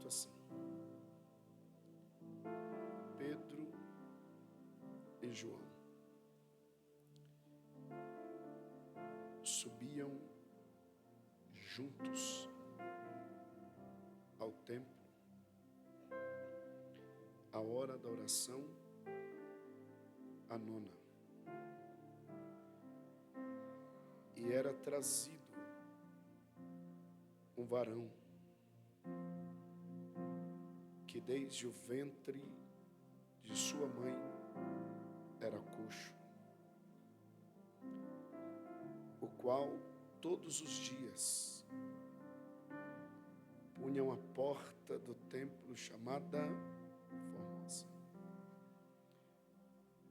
escrito assim: Pedro e João subiam juntos ao templo à hora da oração, a nona, e era trazido um varão que desde o ventre de sua mãe era coxo, o qual todos os dias punham a porta do templo chamada Formosa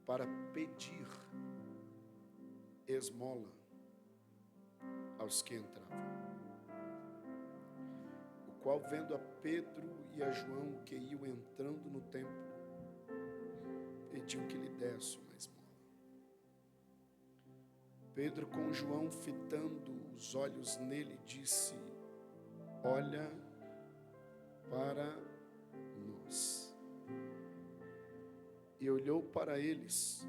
para pedir esmola aos que entravam. O qual, vendo a Pedro e a João que iam entrando no templo, pediu que lhe desse uma esmola. Pedro, com João fitando os olhos nele, disse: olha para nós. E olhou para eles,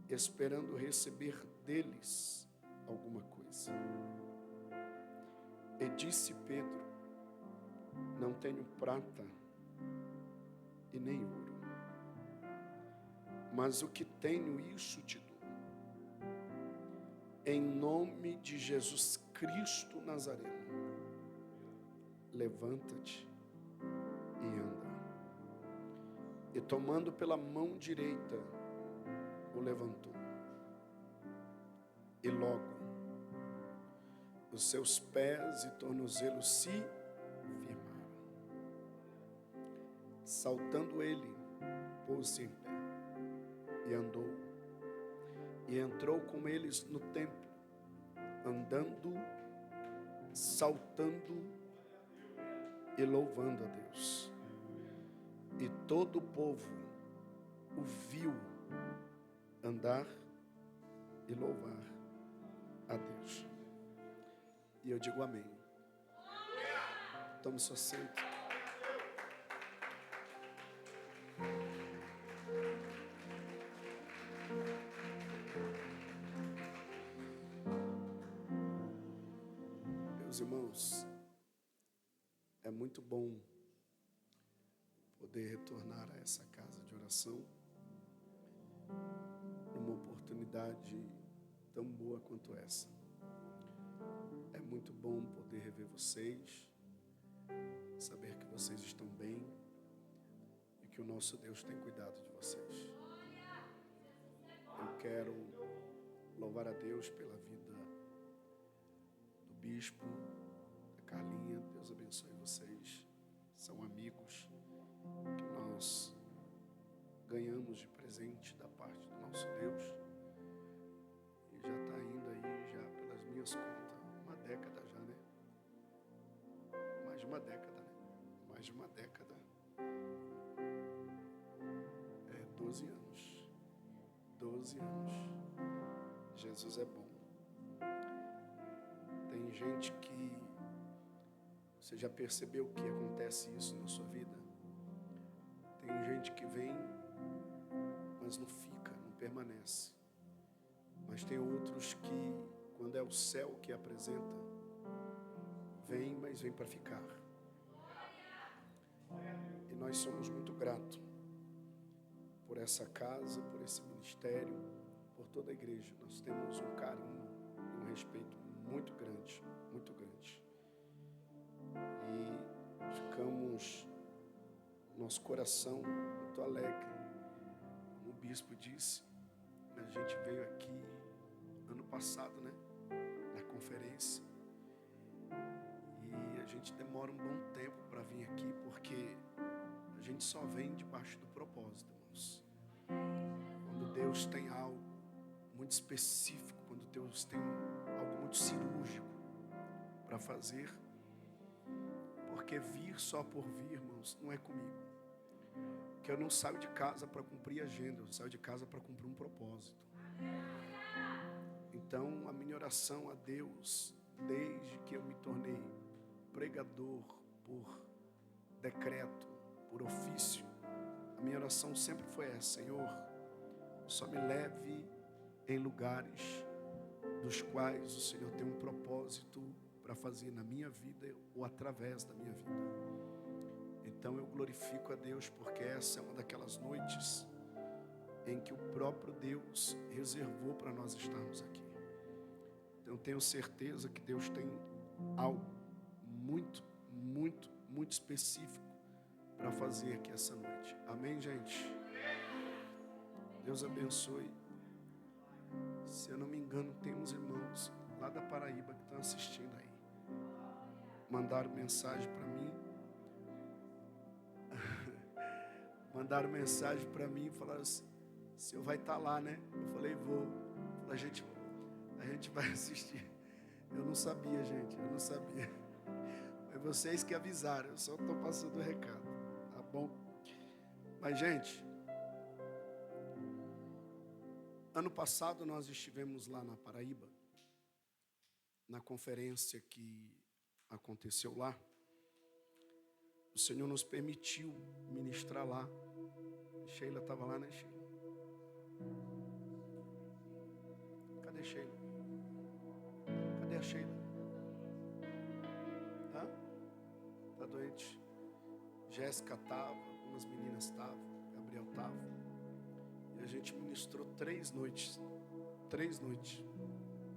esperando receber deles alguma coisa. E disse Pedro: não tenho prata e nem ouro, mas o que tenho, isso te dou. Em nome de Jesus Cristo Nazareno, levanta-te e anda. E tomando pela mão direita, o levantou. E logo os seus pés e tornozelos se firmaram. Saltando ele, pôs-se em pé e andou. E entrou com eles no templo, andando, saltando e louvando a Deus. E todo o povo o viu andar e louvar a Deus. E eu digo amém. Tome seu assento. Meus irmãos, é muito bom poder retornar a essa casa de oração numa oportunidade tão boa quanto essa. É muito bom poder rever vocês, saber que vocês estão bem e que o nosso Deus tem cuidado de vocês. Eu quero louvar a Deus pela vida do bispo, da Carlinha. Deus abençoe vocês. São amigos que nós ganhamos de presente da parte do nosso Deus. E já está indo aí, já pelas minhas contas, uma década já, né? Mais de uma década, né? Mais de uma década. 12 anos. 12 anos. Jesus é bom. Tem gente que... Você já percebeu que acontece isso na sua vida? Tem gente que vem, mas não fica, não permanece. Mas tem outros que, quando é o céu que apresenta, vem, mas vem para ficar. E nós somos muito gratos por essa casa, por esse ministério, por toda a igreja. Nós temos um carinho e um respeito muito grande, muito grande. E ficamos, nosso coração muito alegre. Como o bispo disse, a gente veio aqui ano passado, né? Na conferência. E a gente demora um bom tempo para vir aqui, porque a gente só vem debaixo do propósito, irmãos. Quando Deus tem algo muito específico, quando Deus tem algo muito cirúrgico para fazer, porque vir só por vir, irmãos, não é comigo. Porque eu não saio de casa para cumprir agenda, eu saio de casa para cumprir um propósito. Então, a minha oração a Deus, desde que eu me tornei pregador por decreto, por ofício, a minha oração sempre foi essa: Senhor, só me leve em lugares dos quais o Senhor tem um propósito para fazer na minha vida ou através da minha vida. Então eu glorifico a Deus, porque essa é uma daquelas noites em que o próprio Deus reservou para nós estarmos aqui. Então eu tenho certeza que Deus tem algo muito, muito, muito específico para fazer aqui essa noite. Amém, gente? Deus abençoe. Se eu não me engano, tem uns irmãos lá da Paraíba que estão assistindo aí. Mandaram mensagem para mim. Mandaram mensagem para mim e falaram assim: o senhor vai estar lá, né? Eu falei: vou. A gente vai assistir. Eu não sabia, gente, eu não sabia. É vocês que avisaram, eu só estou passando o recado, tá bom? Mas, gente, ano passado nós estivemos lá na Paraíba, na conferência que aconteceu lá. O Senhor nos permitiu ministrar lá. Sheila estava lá, né, Sheila? Cadê Sheila? Cadê a Sheila? Tá doente. Jéssica estava, algumas meninas estavam, Gabriel estava. E a gente ministrou 3 noites. 3 noites.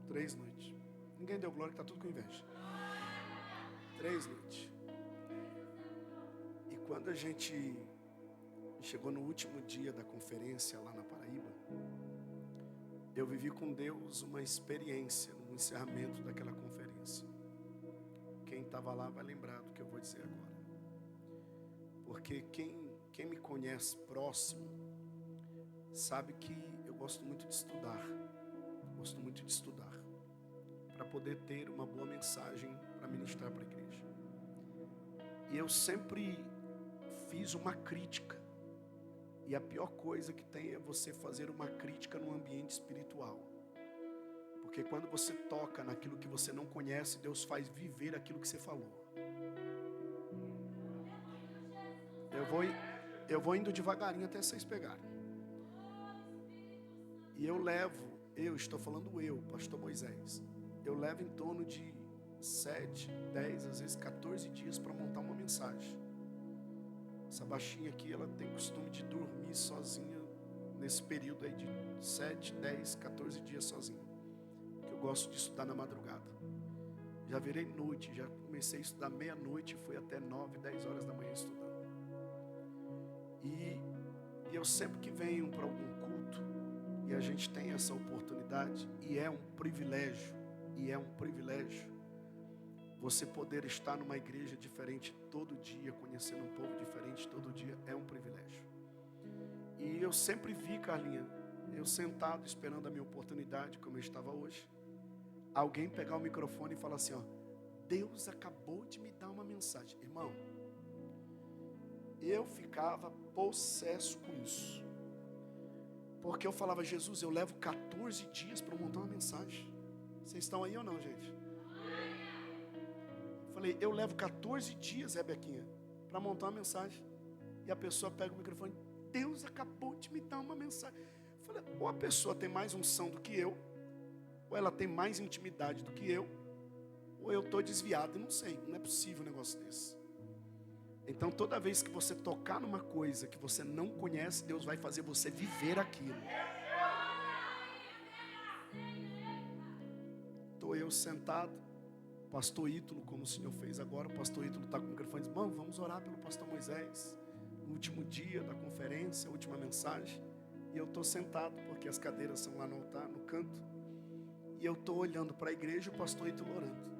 3 noites. Ninguém deu glória, que está tudo com inveja. 3 noites. E quando a gente chegou no último dia da conferência lá na Paraíba, eu vivi com Deus uma experiência no encerramento daquela conferência. Quem estava lá vai lembrar do que eu vou dizer agora. Porque quem me conhece próximo sabe que eu gosto muito de estudar. Gosto muito de estudar. Para poder ter uma boa mensagem para ministrar para a igreja. E eu sempre fiz uma crítica. E a pior coisa que tem é você fazer uma crítica no ambiente espiritual. Porque quando você toca naquilo que você não conhece, Deus faz viver aquilo que você falou. Eu vou indo devagarinho até vocês pegarem. E estou falando eu, pastor Moisés, eu levo em torno de 7, 10, às vezes 14 dias para montar uma mensagem. Essa baixinha aqui, ela tem costume de dormir sozinha nesse período aí de 7, 10, 14 dias sozinha. Que eu gosto de estudar na madrugada. Já virei noite, já comecei a estudar meia-noite e fui até 9, 10 horas da manhã estudando. E eu sempre que venho para algum culto, e a gente tem essa oportunidade, e é um privilégio, você poder estar numa igreja diferente todo dia, conhecendo um povo diferente todo dia, é um privilégio. E eu sempre vi, Carlinha, eu sentado esperando a minha oportunidade, como eu estava hoje, alguém pegar o microfone e falar assim, ó, Deus acabou de me dar uma mensagem. Irmão, eu ficava possesso com isso. Porque eu falava, Jesus, eu levo 14 dias para montar uma mensagem. Vocês estão aí ou não, gente? Falei, eu levo 14 dias, Rebequinha, para montar uma mensagem. E a pessoa pega o microfone, Deus acabou de me dar uma mensagem. Falei, ou a pessoa tem mais unção do que eu, ou ela tem mais intimidade do que eu, ou eu estou desviado, não sei, não é possível um negócio desse. Então toda vez que você tocar numa coisa que você não conhece, Deus vai fazer você viver aquilo. Estou eu sentado, pastor Ítalo, como o senhor fez agora, o pastor Ítalo está com o microfone e diz, irmão, vamos orar pelo pastor Moisés, no último dia da conferência, a última mensagem, e eu estou sentado, porque as cadeiras são lá no altar, no canto, e eu estou olhando para a igreja e o pastor Ítalo orando.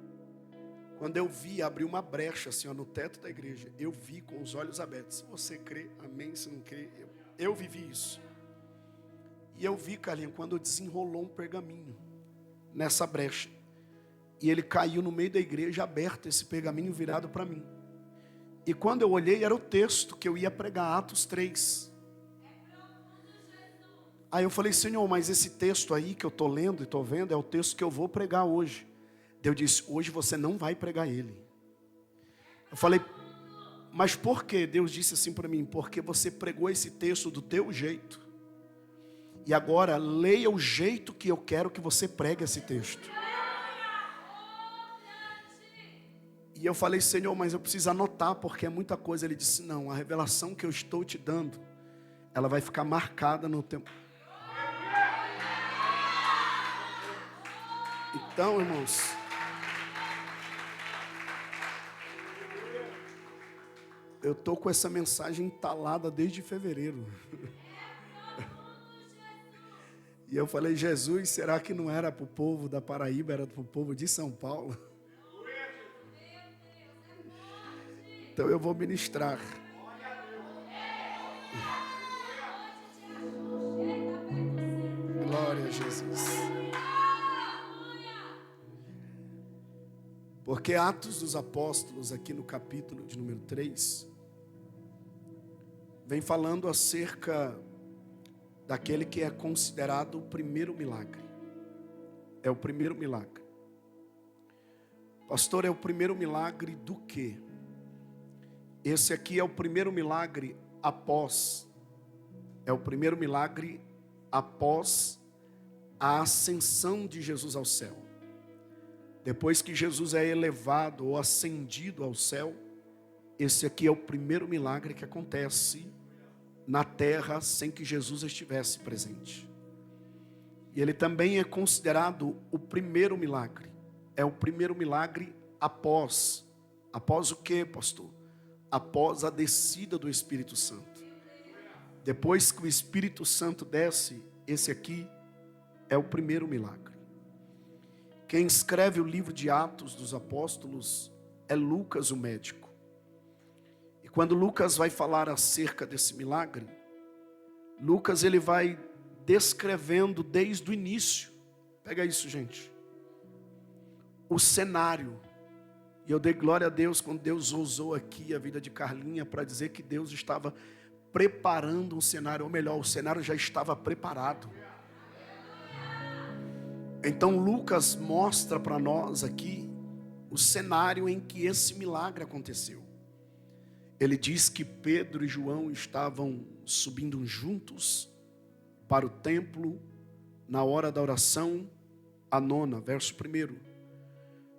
Quando eu vi, abrir uma brecha assim, ó, no teto da igreja, eu vi com os olhos abertos. Se você crê, amém, se não crê, eu vivi isso. E eu vi, Carlinha, quando desenrolou um pergaminho nessa brecha. E ele caiu no meio da igreja aberto, esse pergaminho virado para mim. E quando eu olhei, era o texto que eu ia pregar, Atos 3. Aí eu falei, Senhor, mas esse texto aí que eu estou lendo e estou vendo, é o texto que eu vou pregar hoje. Deus disse, hoje você não vai pregar ele. Eu falei, Mas por que? Deus disse assim para mim: porque você pregou esse texto do teu jeito. E agora leia o jeito que eu quero que você pregue esse texto. E eu falei: Senhor, mas eu preciso anotar porque é muita coisa. Ele disse: não, a revelação que eu estou te dando, ela vai ficar marcada no tempo. Então, irmãos, eu estou com essa mensagem entalada desde fevereiro. E eu falei: Jesus, será que não era para o povo da Paraíba, era para o povo de São Paulo? Então eu vou ministrar. Glória a Jesus. Porque Atos dos Apóstolos, aqui no capítulo de número 3, vem falando acerca daquele que é considerado o primeiro milagre. É o primeiro milagre. Pastor, é o primeiro milagre do quê? Esse aqui é o primeiro milagre após. É o primeiro milagre após a ascensão de Jesus ao céu. Depois que Jesus é elevado ou ascendido ao céu, esse aqui é o primeiro milagre que acontece na terra sem que Jesus estivesse presente. E ele também é considerado o primeiro milagre. É o primeiro milagre após. Após o quê, pastor? Após a descida do Espírito Santo. Depois que o Espírito Santo desce, esse aqui é o primeiro milagre. Quem escreve o livro de Atos dos Apóstolos é Lucas, o médico. E quando Lucas vai falar acerca desse milagre, Lucas ele vai descrevendo desde o início. Pega isso, gente. O cenário. E eu dei glória a Deus quando Deus usou aqui a vida de Carlinha para dizer que Deus estava preparando um cenário, ou melhor, o cenário já estava preparado. Então Lucas mostra para nós aqui o cenário em que esse milagre aconteceu. Ele diz que Pedro e João estavam subindo juntos para o templo na hora da oração, a 9ª, verso 1.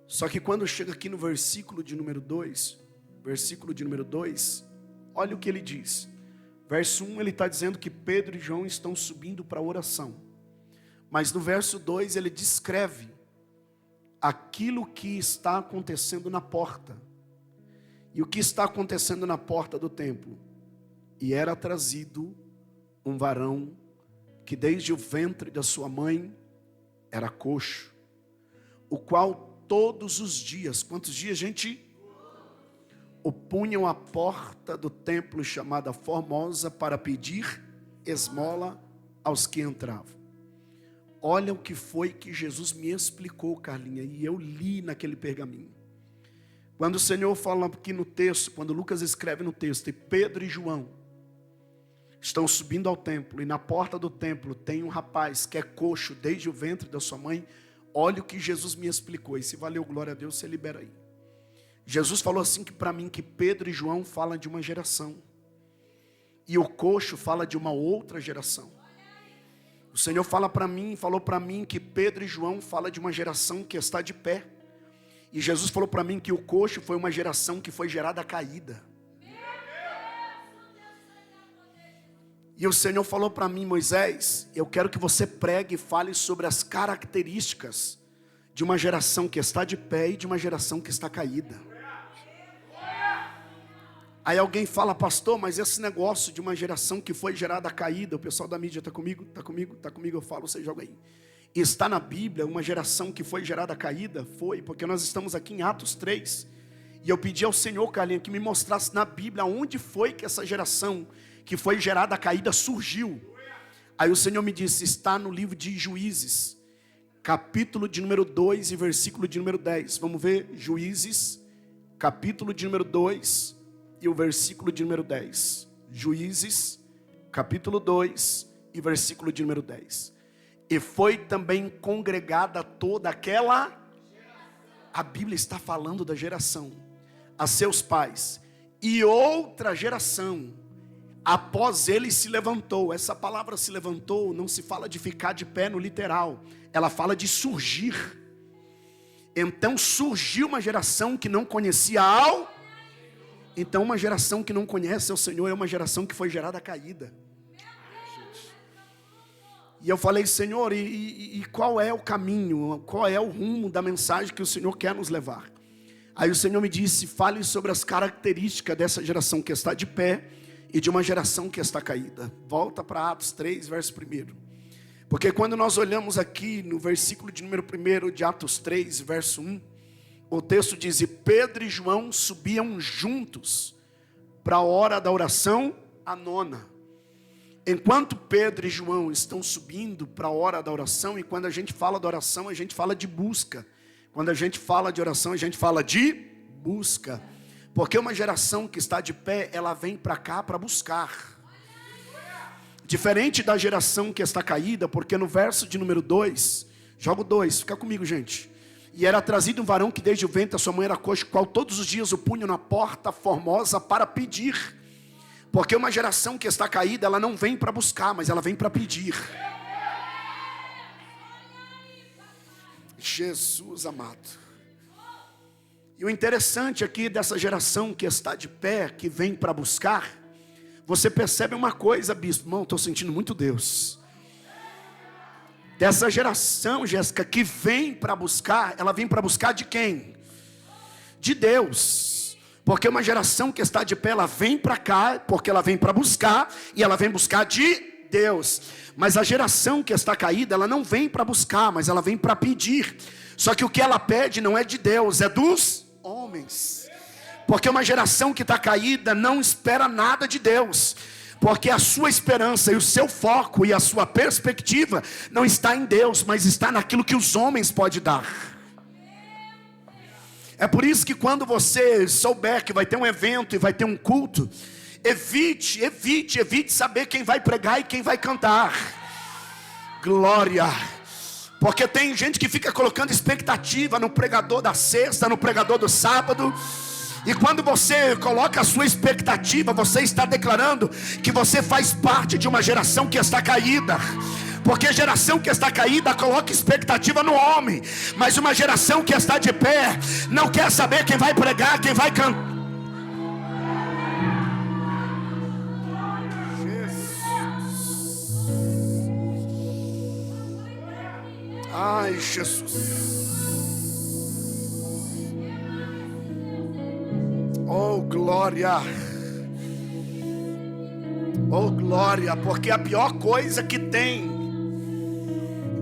Só que quando chega aqui no versículo de número 2, olha o que ele diz. Verso 1 ele está dizendo que Pedro e João estão subindo para a oração. Mas no verso 2 ele descreve aquilo que está acontecendo na porta. E o que está acontecendo na porta do templo? E era trazido um varão que desde o ventre da sua mãe era coxo, o qual todos os dias, quantos dias, gente? O punham à porta do templo chamada Formosa para pedir esmola aos que entravam. Olha o que foi que Jesus me explicou, Carlinha, e eu li naquele pergaminho. Quando o Senhor fala aqui no texto, quando Lucas escreve no texto, e Pedro e João estão subindo ao templo, e na porta do templo tem um rapaz que é coxo desde o ventre da sua mãe, olha o que Jesus me explicou, e se valeu glória a Deus, você libera aí. Jesus falou assim que para mim, que Pedro e João falam de uma geração, e o coxo fala de uma outra geração. O Senhor falou para mim que Pedro e João falam de uma geração que está de pé. E Jesus falou para mim que o coxo foi uma geração que foi gerada caída. E o Senhor falou para mim: Moisés, eu quero que você pregue e fale sobre as características de uma geração que está de pé e de uma geração que está caída. Aí alguém fala: pastor, mas esse negócio de uma geração que foi gerada caída, o pessoal da mídia está comigo? Está comigo? Está comigo? Eu falo, você joga aí. Está na Bíblia uma geração que foi gerada caída? Foi, porque nós estamos aqui em Atos 3. E eu pedi ao Senhor, Carlinhos, que me mostrasse na Bíblia onde foi que essa geração que foi gerada caída surgiu. Aí o Senhor me disse: está no livro de Juízes, capítulo de número 2 e versículo de número 10. Vamos ver? Juízes, capítulo de número 2 e o versículo de número 10. Juízes, capítulo 2 e versículo de número 10. E foi também congregada toda aquela... A Bíblia está falando da geração. A seus pais. E outra geração após ele se levantou. Essa palavra se levantou não se fala de ficar de pé no literal, ela fala de surgir. Então surgiu uma geração que não conhecia Então uma geração que não conhece ao Senhor é uma geração que foi gerada caída. E eu falei, Senhor, e qual é o caminho, qual é o rumo da mensagem que o Senhor quer nos levar? Aí o Senhor me disse, fale sobre as características dessa geração que está de pé e de uma geração que está caída. Volta para Atos 3, verso 1. Porque quando nós olhamos aqui no versículo de número 1 de Atos 3, verso 1, o texto diz, e Pedro e João subiam juntos para a hora da oração, a 9ª. Enquanto Pedro e João estão subindo para a hora da oração, e quando a gente fala de oração, a gente fala de busca. Quando a gente fala de oração, a gente fala de busca. Porque uma geração que está de pé, ela vem para cá para buscar. Diferente da geração que está caída, porque no verso de número 2, jogo 2, fica comigo, gente. E era trazido um varão que desde o ventre a sua mãe era coxa, qual todos os dias o punham na porta formosa para pedir. Porque uma geração que está caída, ela não vem para buscar, mas ela vem para pedir. Jesus amado. E o interessante aqui dessa geração que está de pé, que vem para buscar, você percebe uma coisa, bispo, irmão, estou sentindo muito Deus. Dessa geração, Jéssica, que vem para buscar, ela vem para buscar de quem? De Deus. Porque uma geração que está de pé, ela vem para cá, porque ela vem para buscar, e ela vem buscar de Deus. Mas a geração que está caída, ela não vem para buscar, mas ela vem para pedir. Só que o que ela pede não é de Deus, é dos homens. Porque uma geração que está caída não espera nada de Deus. Porque a sua esperança e o seu foco e a sua perspectiva não está em Deus, mas está naquilo que os homens podem dar. É por isso que quando você souber que vai ter um evento e vai ter um culto, evite saber quem vai pregar e quem vai cantar. Glória. Porque tem gente que fica colocando expectativa no pregador da sexta, no pregador do sábado. E quando você coloca a sua expectativa, você está declarando que você faz parte de uma geração que está caída. Porque a geração que está caída coloca expectativa no homem, mas uma geração que está de pé não quer saber quem vai pregar, quem vai cantar. Ai, Jesus. Oh, glória. Oh, glória. Porque a pior coisa que tem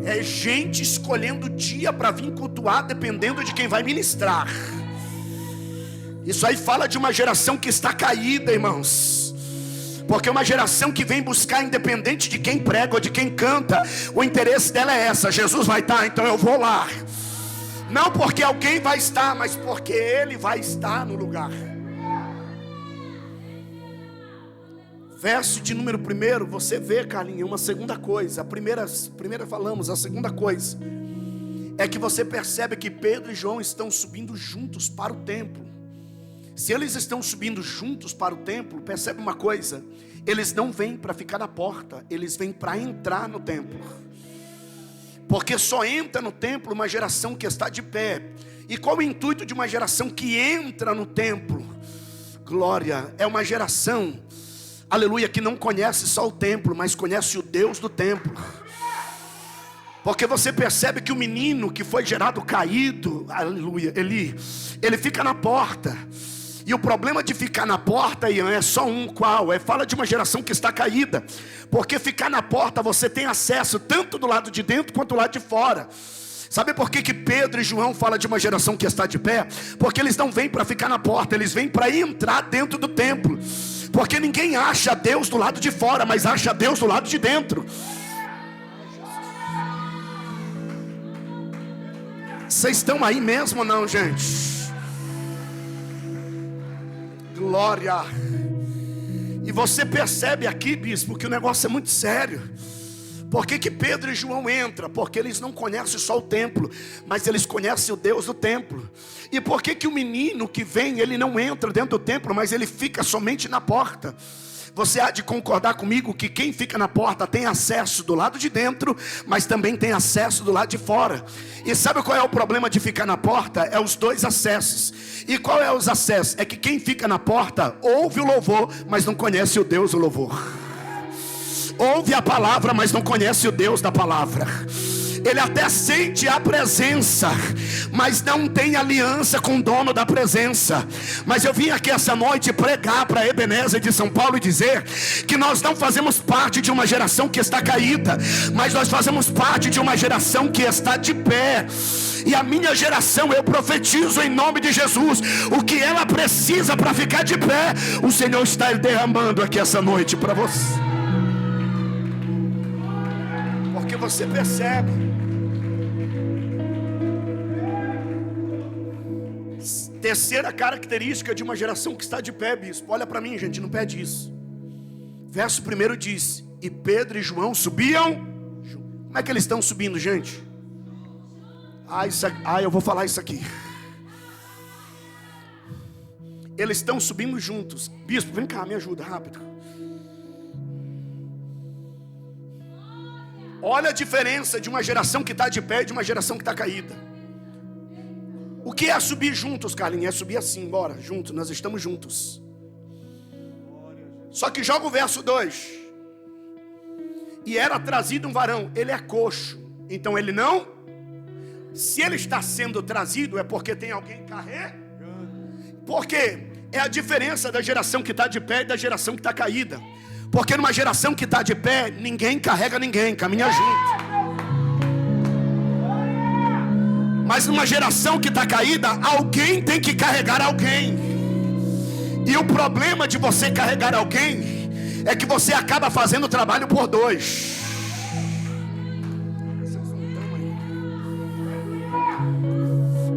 é gente escolhendo dia para vir cultuar, dependendo de quem vai ministrar. Isso aí fala de uma geração que está caída, irmãos. Porque uma geração que vem buscar, independente de quem prega ou de quem canta, o interesse dela é essa: Jesus vai estar, então eu vou lá. Não porque alguém vai estar, mas porque Ele vai estar no lugar. Verso de número 1, você vê, Carlinhos, uma segunda coisa. A primeira falamos, a segunda coisa é que você percebe que Pedro e João estão subindo juntos para o templo. Se eles estão subindo juntos para o templo, percebe uma coisa: eles não vêm para ficar na porta, eles vêm para entrar no templo. Porque só entra no templo uma geração que está de pé. E qual o intuito de uma geração que entra no templo? Glória, é uma geração, aleluia, que não conhece só o templo, mas conhece o Deus do templo. Porque você percebe que o menino que foi gerado caído, aleluia, ele fica na porta. E o problema de ficar na porta, Ian, é só um. Qual? Fala de uma geração que está caída. Porque ficar na porta você tem acesso tanto do lado de dentro quanto do lado de fora. Sabe por que Pedro e João falam de uma geração que está de pé? Porque eles não vêm para ficar na porta, eles vêm para entrar dentro do templo. Porque ninguém acha Deus do lado de fora, mas acha Deus do lado de dentro. Vocês estão aí mesmo ou não, gente? Glória. E você percebe aqui, bispo, que o negócio é muito sério. Por que Pedro e João entram? Porque eles não conhecem só o templo, mas eles conhecem o Deus do templo. E por que o menino que vem, ele não entra dentro do templo, mas ele fica somente na porta? Você há de concordar comigo que quem fica na porta tem acesso do lado de dentro, mas também tem acesso do lado de fora. E sabe qual é o problema de ficar na porta? É os dois acessos. E qual é os acessos? É que quem fica na porta ouve o louvor, mas não conhece o Deus do louvor. Ouve a palavra, mas não conhece o Deus da palavra. Ele até sente a presença, mas não tem aliança com o dono da presença. Mas eu vim aqui essa noite pregar para Ebenezer de São Paulo e dizer que nós não fazemos parte de uma geração que está caída, mas nós fazemos parte de uma geração que está de pé. E a minha geração, eu profetizo em nome de Jesus, o que ela precisa para ficar de pé, o Senhor está derramando aqui essa noite para você. Porque você percebe. Terceira característica de uma geração que está de pé, bispo. Olha para mim, gente, não pede isso. Verso 1 diz: e Pedro e João subiam. Como é que eles estão subindo, gente? Eu vou falar isso aqui. Eles estão subindo juntos. Bispo, vem cá, me ajuda, rápido. Olha a diferença de uma geração que está de pé e de uma geração que está caída. O que é subir juntos, Carlinhos? É subir assim, bora, juntos, nós estamos juntos. Só que joga o verso 2. E era trazido um varão, ele é coxo, então ele não. Se ele está sendo trazido é porque tem alguém carregando. Por quê? É a diferença da geração que está de pé e da geração que está caída. Porque numa geração que está de pé, ninguém carrega ninguém, caminha junto. Mas numa geração que está caída, alguém tem que carregar alguém. E o problema de você carregar alguém é que você acaba fazendo o trabalho por dois.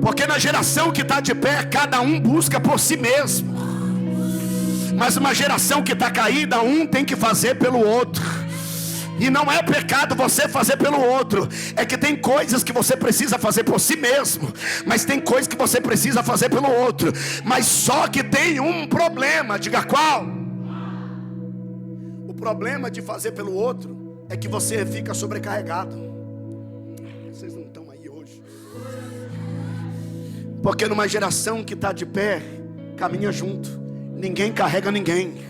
Porque na geração que está de pé, cada um busca por si mesmo. Mas uma geração que está caída, um tem que fazer pelo outro. E não é pecado você fazer pelo outro. É que tem coisas que você precisa fazer por si mesmo, mas tem coisas que você precisa fazer pelo outro. Mas só que tem um problema. Diga qual? O problema de fazer pelo outro é que você fica sobrecarregado. Vocês não estão aí hoje. Porque numa geração que está de pé, caminha junto, ninguém carrega ninguém.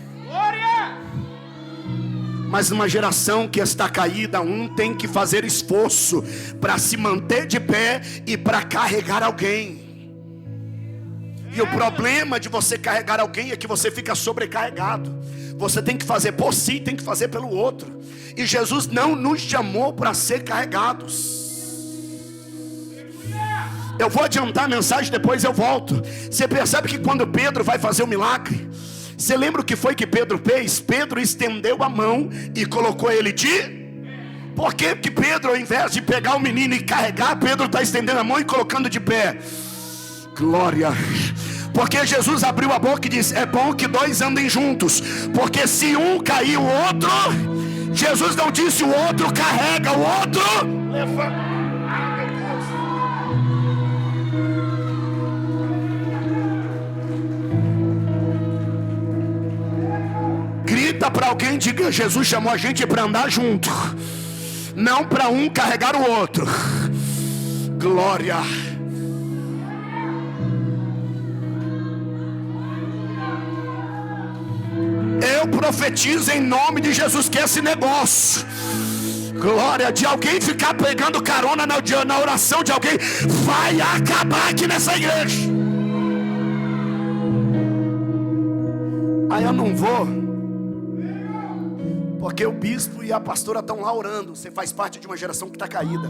Mas numa geração que está caída, um tem que fazer esforço para se manter de pé e para carregar alguém. E o problema de você carregar alguém é que você fica sobrecarregado. Você tem que fazer por si, tem que fazer pelo outro. E Jesus não nos chamou para ser carregados. Eu vou adiantar a mensagem, depois eu volto. Você percebe que quando Pedro vai fazer o milagre, você lembra o que foi que Pedro fez? Pedro estendeu a mão e colocou ele de... Por que que Pedro, ao invés de pegar o menino e carregar, Pedro está estendendo a mão e colocando de pé? Glória. Porque Jesus abriu a boca e disse: é bom que dois andem juntos, porque se um cair o outro... Jesus não disse o outro carrega, o outro levanta. Grita para alguém, diga: Jesus chamou a gente para andar junto, não para um carregar o outro. Glória. Eu profetizo em nome de Jesus que esse negócio, glória, de alguém ficar pegando carona na oração de alguém, vai acabar aqui nessa igreja. Aí eu não vou, porque o bispo e a pastora estão lá orando. Você faz parte de uma geração que está caída.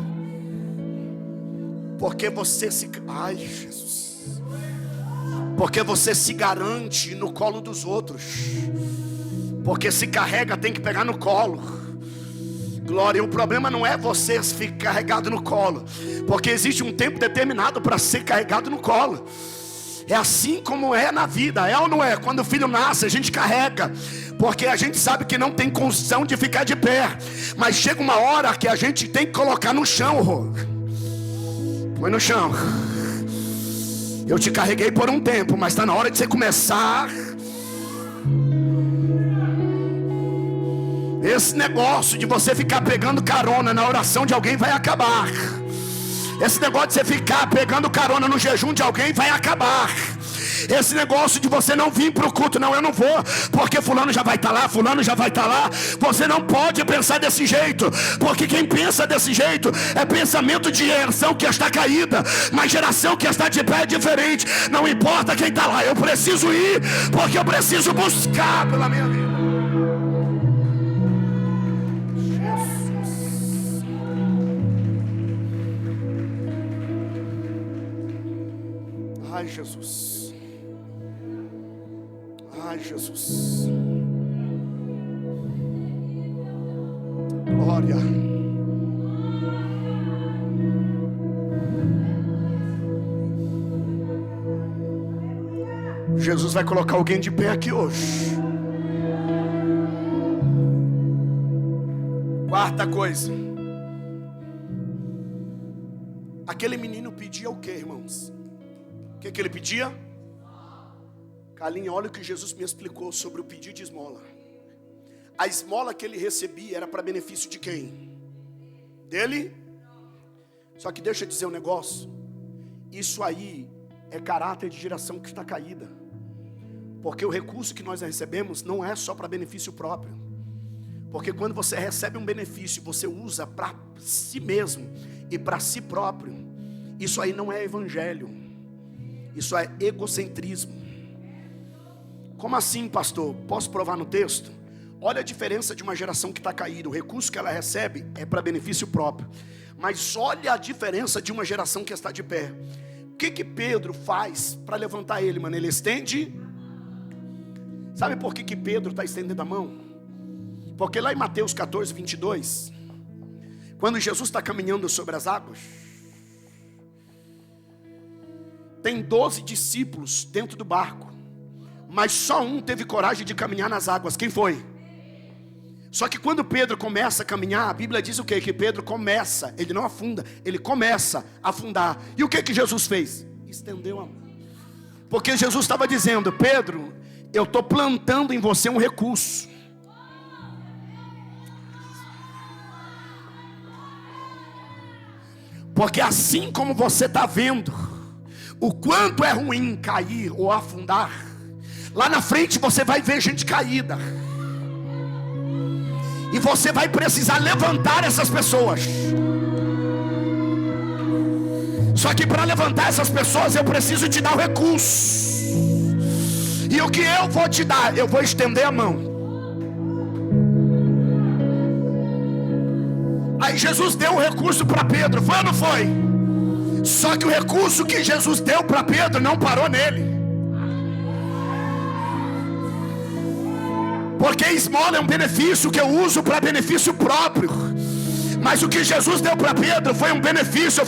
Porque você se... Ai, Jesus. Porque você se garante no colo dos outros. Porque se carrega, tem que pegar no colo. Glória. O problema não é você ficar carregado no colo, porque existe um tempo determinado para ser carregado no colo. É assim como é na vida, é ou não é? Quando o filho nasce, a gente carrega, porque a gente sabe que não tem condição de ficar de pé. Mas chega uma hora que a gente tem que colocar no chão. Põe no chão. Eu te carreguei por um tempo, mas está na hora de você começar. Esse negócio de você ficar pegando carona na oração de alguém vai acabar. Esse negócio de você ficar pegando carona no jejum de alguém vai acabar. Esse negócio de você não vir para o culto, não, eu não vou, porque fulano já vai estar lá, fulano já vai estar lá. Você não pode pensar desse jeito, porque quem pensa desse jeito é pensamento de geração que está caída, mas geração que está de pé é diferente. Não importa quem está lá, eu preciso ir, porque eu preciso buscar pela minha vida. Ai, Jesus. Ai, Jesus. Glória. Jesus vai colocar alguém de pé aqui hoje. Quarta coisa. Aquele menino pedia o que, irmãos? O que ele pedia? Carlinhos, olha o que Jesus me explicou sobre o pedido de esmola. A esmola que ele recebia era para benefício de quem? Dele? Só que deixa eu dizer um negócio. Isso aí é caráter de geração que está caída. Porque o recurso que nós recebemos não é só para benefício próprio. Porque quando você recebe um benefício, você usa para si mesmo e para si próprio. Isso aí não é evangelho. Isso é egocentrismo. Como assim, pastor? Posso provar no texto? Olha a diferença de uma geração que está caída. O recurso que ela recebe é para benefício próprio. Mas olha a diferença de uma geração que está de pé. O que Pedro faz para levantar ele, mano? Ele estende. Sabe por que Pedro está estendendo a mão? Porque lá em Mateus 14, 22, quando Jesus está caminhando sobre as águas, tem 12 discípulos dentro do barco, mas só um teve coragem de caminhar nas águas. Quem foi? Só que quando Pedro começa a caminhar, a Bíblia diz o quê? Que Pedro começa, ele não afunda, ele começa a afundar. E o que Jesus fez? Estendeu a mão. Porque Jesus estava dizendo: Pedro, eu estou plantando em você um recurso. Porque assim como você está vendo o quanto é ruim cair ou afundar, lá na frente você vai ver gente caída, e você vai precisar levantar essas pessoas. Só que para levantar essas pessoas eu preciso te dar o recurso. E o que eu vou te dar? Eu vou estender a mão. Aí Jesus deu o recurso para Pedro, foi ou não foi? Só que o recurso que Jesus deu para Pedro não parou nele. Porque esmola é um benefício que eu uso para benefício próprio. Mas o que Jesus deu para Pedro foi um benefício.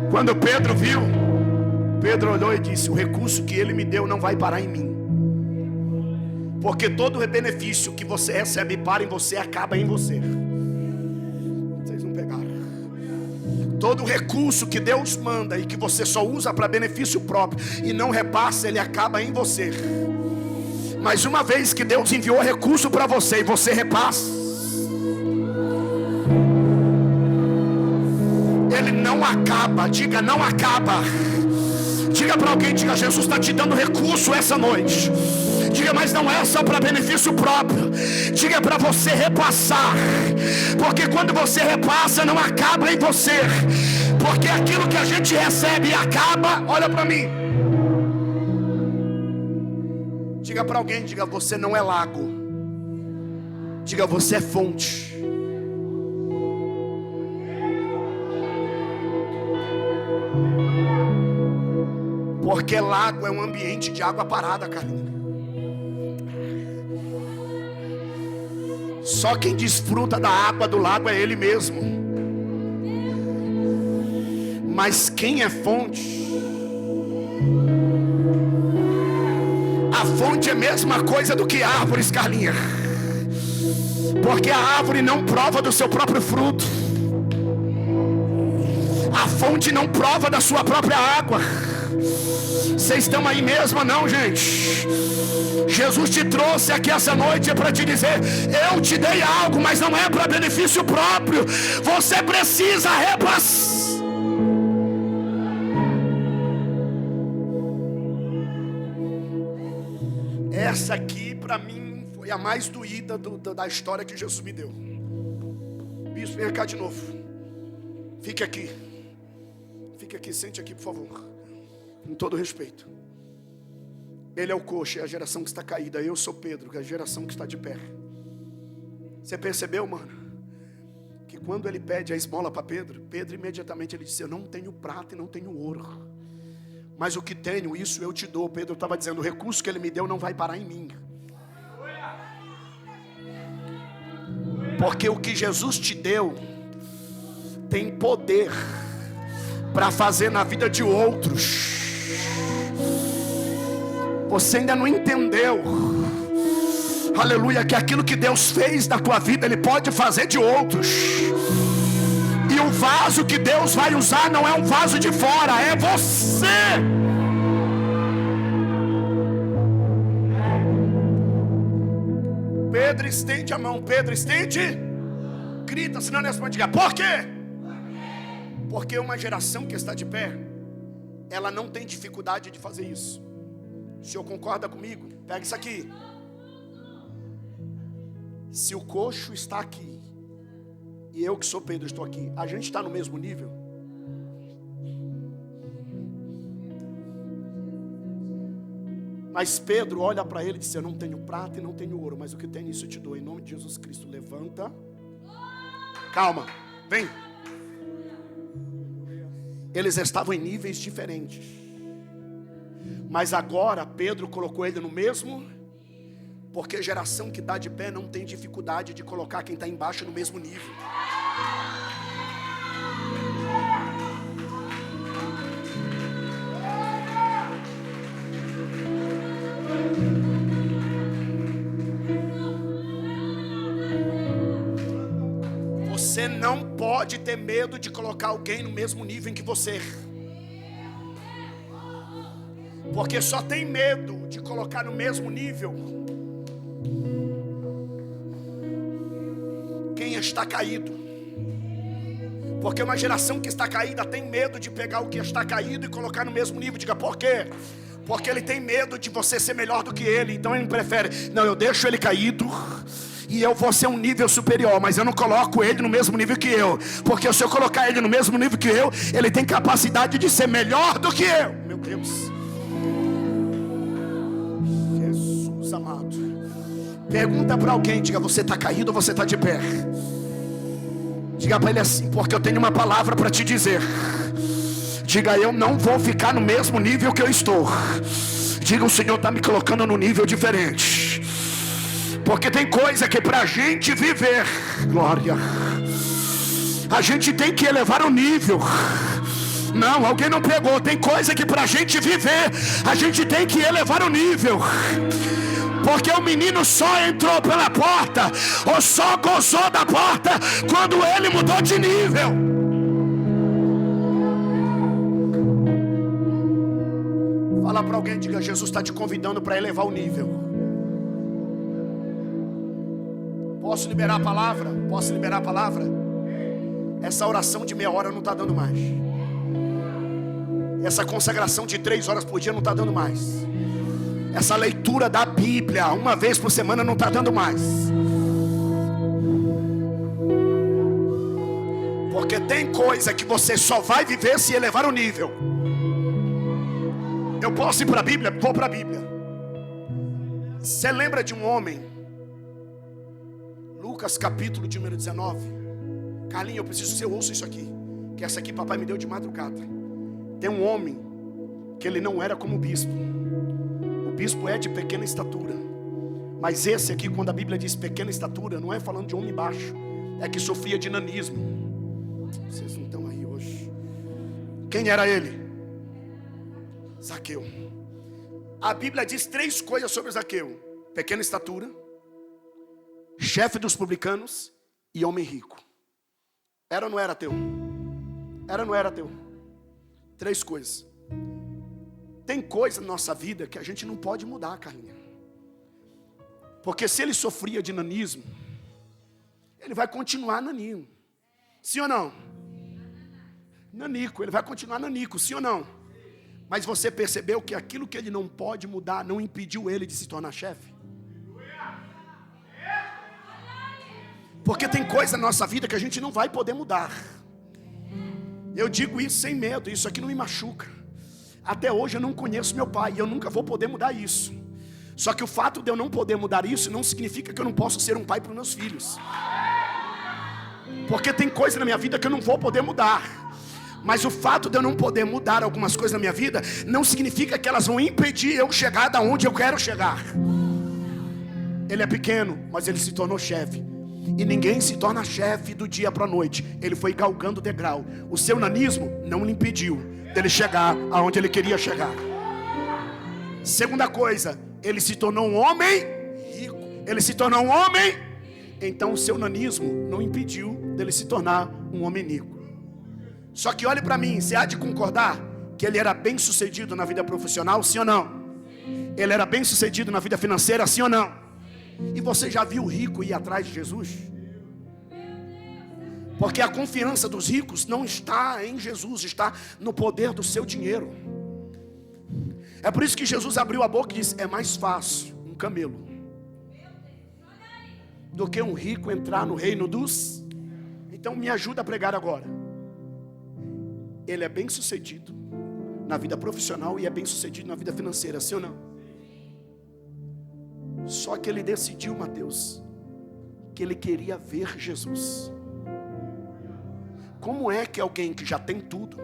Quando Pedro viu, Pedro olhou e disse: o recurso que ele me deu não vai parar em mim. Porque todo o benefício que você recebe para em você, acaba em você. Todo recurso que Deus manda e que você só usa para benefício próprio e não repassa, ele acaba em você. Mas uma vez que Deus enviou recurso para você e você repassa, ele não acaba. Diga, não acaba. Diga para alguém, diga: Jesus está te dando recurso essa noite. Diga, mas não é só para benefício próprio. Diga, para você repassar. Porque quando você repassa, não acaba em você. Porque aquilo que a gente recebe e acaba, olha para mim. Diga para alguém, diga: você não é lago. Diga: você é fonte. Porque lago é um ambiente de água parada, Carlinhos. Só quem desfruta da água do lago é ele mesmo. Mas quem é fonte? A fonte é a mesma coisa do que árvores, Carlinha. Porque a árvore não prova do seu próprio fruto. A fonte não prova da sua própria água. Vocês estão aí mesmo, não, gente? Jesus te trouxe aqui essa noite para te dizer: eu te dei algo, mas não é para benefício próprio. Você precisa repassar. Essa aqui para mim foi a mais doída da história que Jesus me deu. Bispo, vem cá de novo. Fique aqui. Fique aqui, sente aqui, por favor. Com todo respeito. Ele é o coxo, é a geração que está caída. Eu sou Pedro, que é a geração que está de pé. Você percebeu, mano? Que quando ele pede a esmola para Pedro, Pedro imediatamente ele disse: eu não tenho prata e não tenho ouro, mas o que tenho, isso eu te dou. Pedro estava dizendo: o recurso que ele me deu não vai parar em mim. Porque o que Jesus te deu tem poder para fazer na vida de outros. Você ainda não entendeu, aleluia, que aquilo que Deus fez na tua vida, Ele pode fazer de outros. E o vaso que Deus vai usar não é um vaso de fora, é você. Pedro, estende a mão. Pedro, estende. Grita, senão não responde. Diga: por quê? Porque uma geração que está de pé, ela não tem dificuldade de fazer isso. O senhor concorda comigo? Pega isso aqui. Se o coxo está aqui e eu que sou Pedro estou aqui, a gente está no mesmo nível? Mas Pedro olha para ele e diz: eu não tenho prata e não tenho ouro, mas o que tenho isso eu te dou, em nome de Jesus Cristo. Levanta. Calma, vem. Eles estavam em níveis diferentes, mas agora Pedro colocou ele no mesmo. Porque geração que está de pé não tem dificuldade de colocar quem está embaixo no mesmo nível. Você não pode ter medo de colocar alguém no mesmo nível em que você. Porque só tem medo de colocar no mesmo nível quem está caído. Porque uma geração que está caída tem medo de pegar o que está caído e colocar no mesmo nível. Diga: por quê? Porque ele tem medo de você ser melhor do que ele. Então ele prefere: não, eu deixo ele caído e eu vou ser um nível superior, mas eu não coloco ele no mesmo nível que eu. Porque se eu colocar ele no mesmo nível que eu, ele tem capacidade de ser melhor do que eu. Meu Deus, Jesus amado. Pergunta para alguém, diga: você está caído ou você está de pé? Diga para ele assim: porque eu tenho uma palavra para te dizer. Diga: eu não vou ficar no mesmo nível que eu estou. Diga: o Senhor está me colocando no nível diferente. Porque tem coisa que para a gente viver, glória, a gente tem que elevar o nível. Não, alguém não pegou. Tem coisa que para a gente viver, a gente tem que elevar o nível. Porque o menino só entrou pela porta, ou só gozou da porta, quando ele mudou de nível. Fala para alguém, diga: Jesus está te convidando para elevar o nível. Posso liberar a palavra? Posso liberar a palavra? Essa oração de meia hora não está dando mais. Essa consagração de 3 horas por dia não está dando mais. Essa leitura da Bíblia uma vez por semana não está dando mais. Porque tem coisa que você só vai viver se elevar o nível. Eu posso ir para a Bíblia? Vou para a Bíblia. Você lembra de um homem, Lucas capítulo de número 19? Carlinhos, eu preciso que você ouça isso aqui, que essa aqui papai me deu de madrugada. Tem um homem que ele não era como o bispo. O bispo é de pequena estatura, mas esse aqui, quando a Bíblia diz pequena estatura, não é falando de homem baixo, é que sofria de nanismo. Vocês não estão aí hoje. Quem era ele? Zaqueu. A Bíblia diz 3 coisas sobre Zaqueu: pequena estatura, chefe dos publicanos e homem rico. Era ou não era ateu? Era ou não era ateu? 3 coisas. Tem coisa na nossa vida que a gente não pode mudar, Carlinha. Porque se ele sofria de nanismo, ele vai continuar naninho. Sim ou não? Nanico, ele vai continuar nanico, sim ou não? Mas você percebeu que aquilo que ele não pode mudar não impediu ele de se tornar chefe? Porque tem coisa na nossa vida que a gente não vai poder mudar. Eu digo isso sem medo, isso aqui não me machuca. Até hoje eu não conheço meu pai e eu nunca vou poder mudar isso. Só que o fato de eu não poder mudar isso não significa que eu não posso ser um pai para os meus filhos. Porque tem coisa na minha vida que eu não vou poder mudar. Mas o fato de eu não poder mudar algumas coisas na minha vida não significa que elas vão impedir eu chegar da onde eu quero chegar. Ele é pequeno, mas ele se tornou chefe. E ninguém se torna chefe do dia para a noite. Ele foi galgando o degrau. O seu nanismo não lhe impediu dele chegar aonde ele queria chegar. Segunda coisa, ele se tornou um homem rico. Ele se tornou um homem. Então o seu nanismo não impediu dele se tornar um homem rico. Só que olhe para mim, você há de concordar que ele era bem sucedido na vida profissional, sim ou não? Ele era bem sucedido na vida financeira, sim ou não? E você já viu o rico ir atrás de Jesus? Porque a confiança dos ricos não está em Jesus, está no poder do seu dinheiro. É por isso que Jesus abriu a boca e disse: é mais fácil um camelo do que um rico entrar no reino dos... Então me ajuda a pregar agora. Ele é bem sucedido na vida profissional e é bem sucedido na vida financeira, sim ou não? Só que ele decidiu, Mateus, que ele queria ver Jesus. Como é que alguém que já tem tudo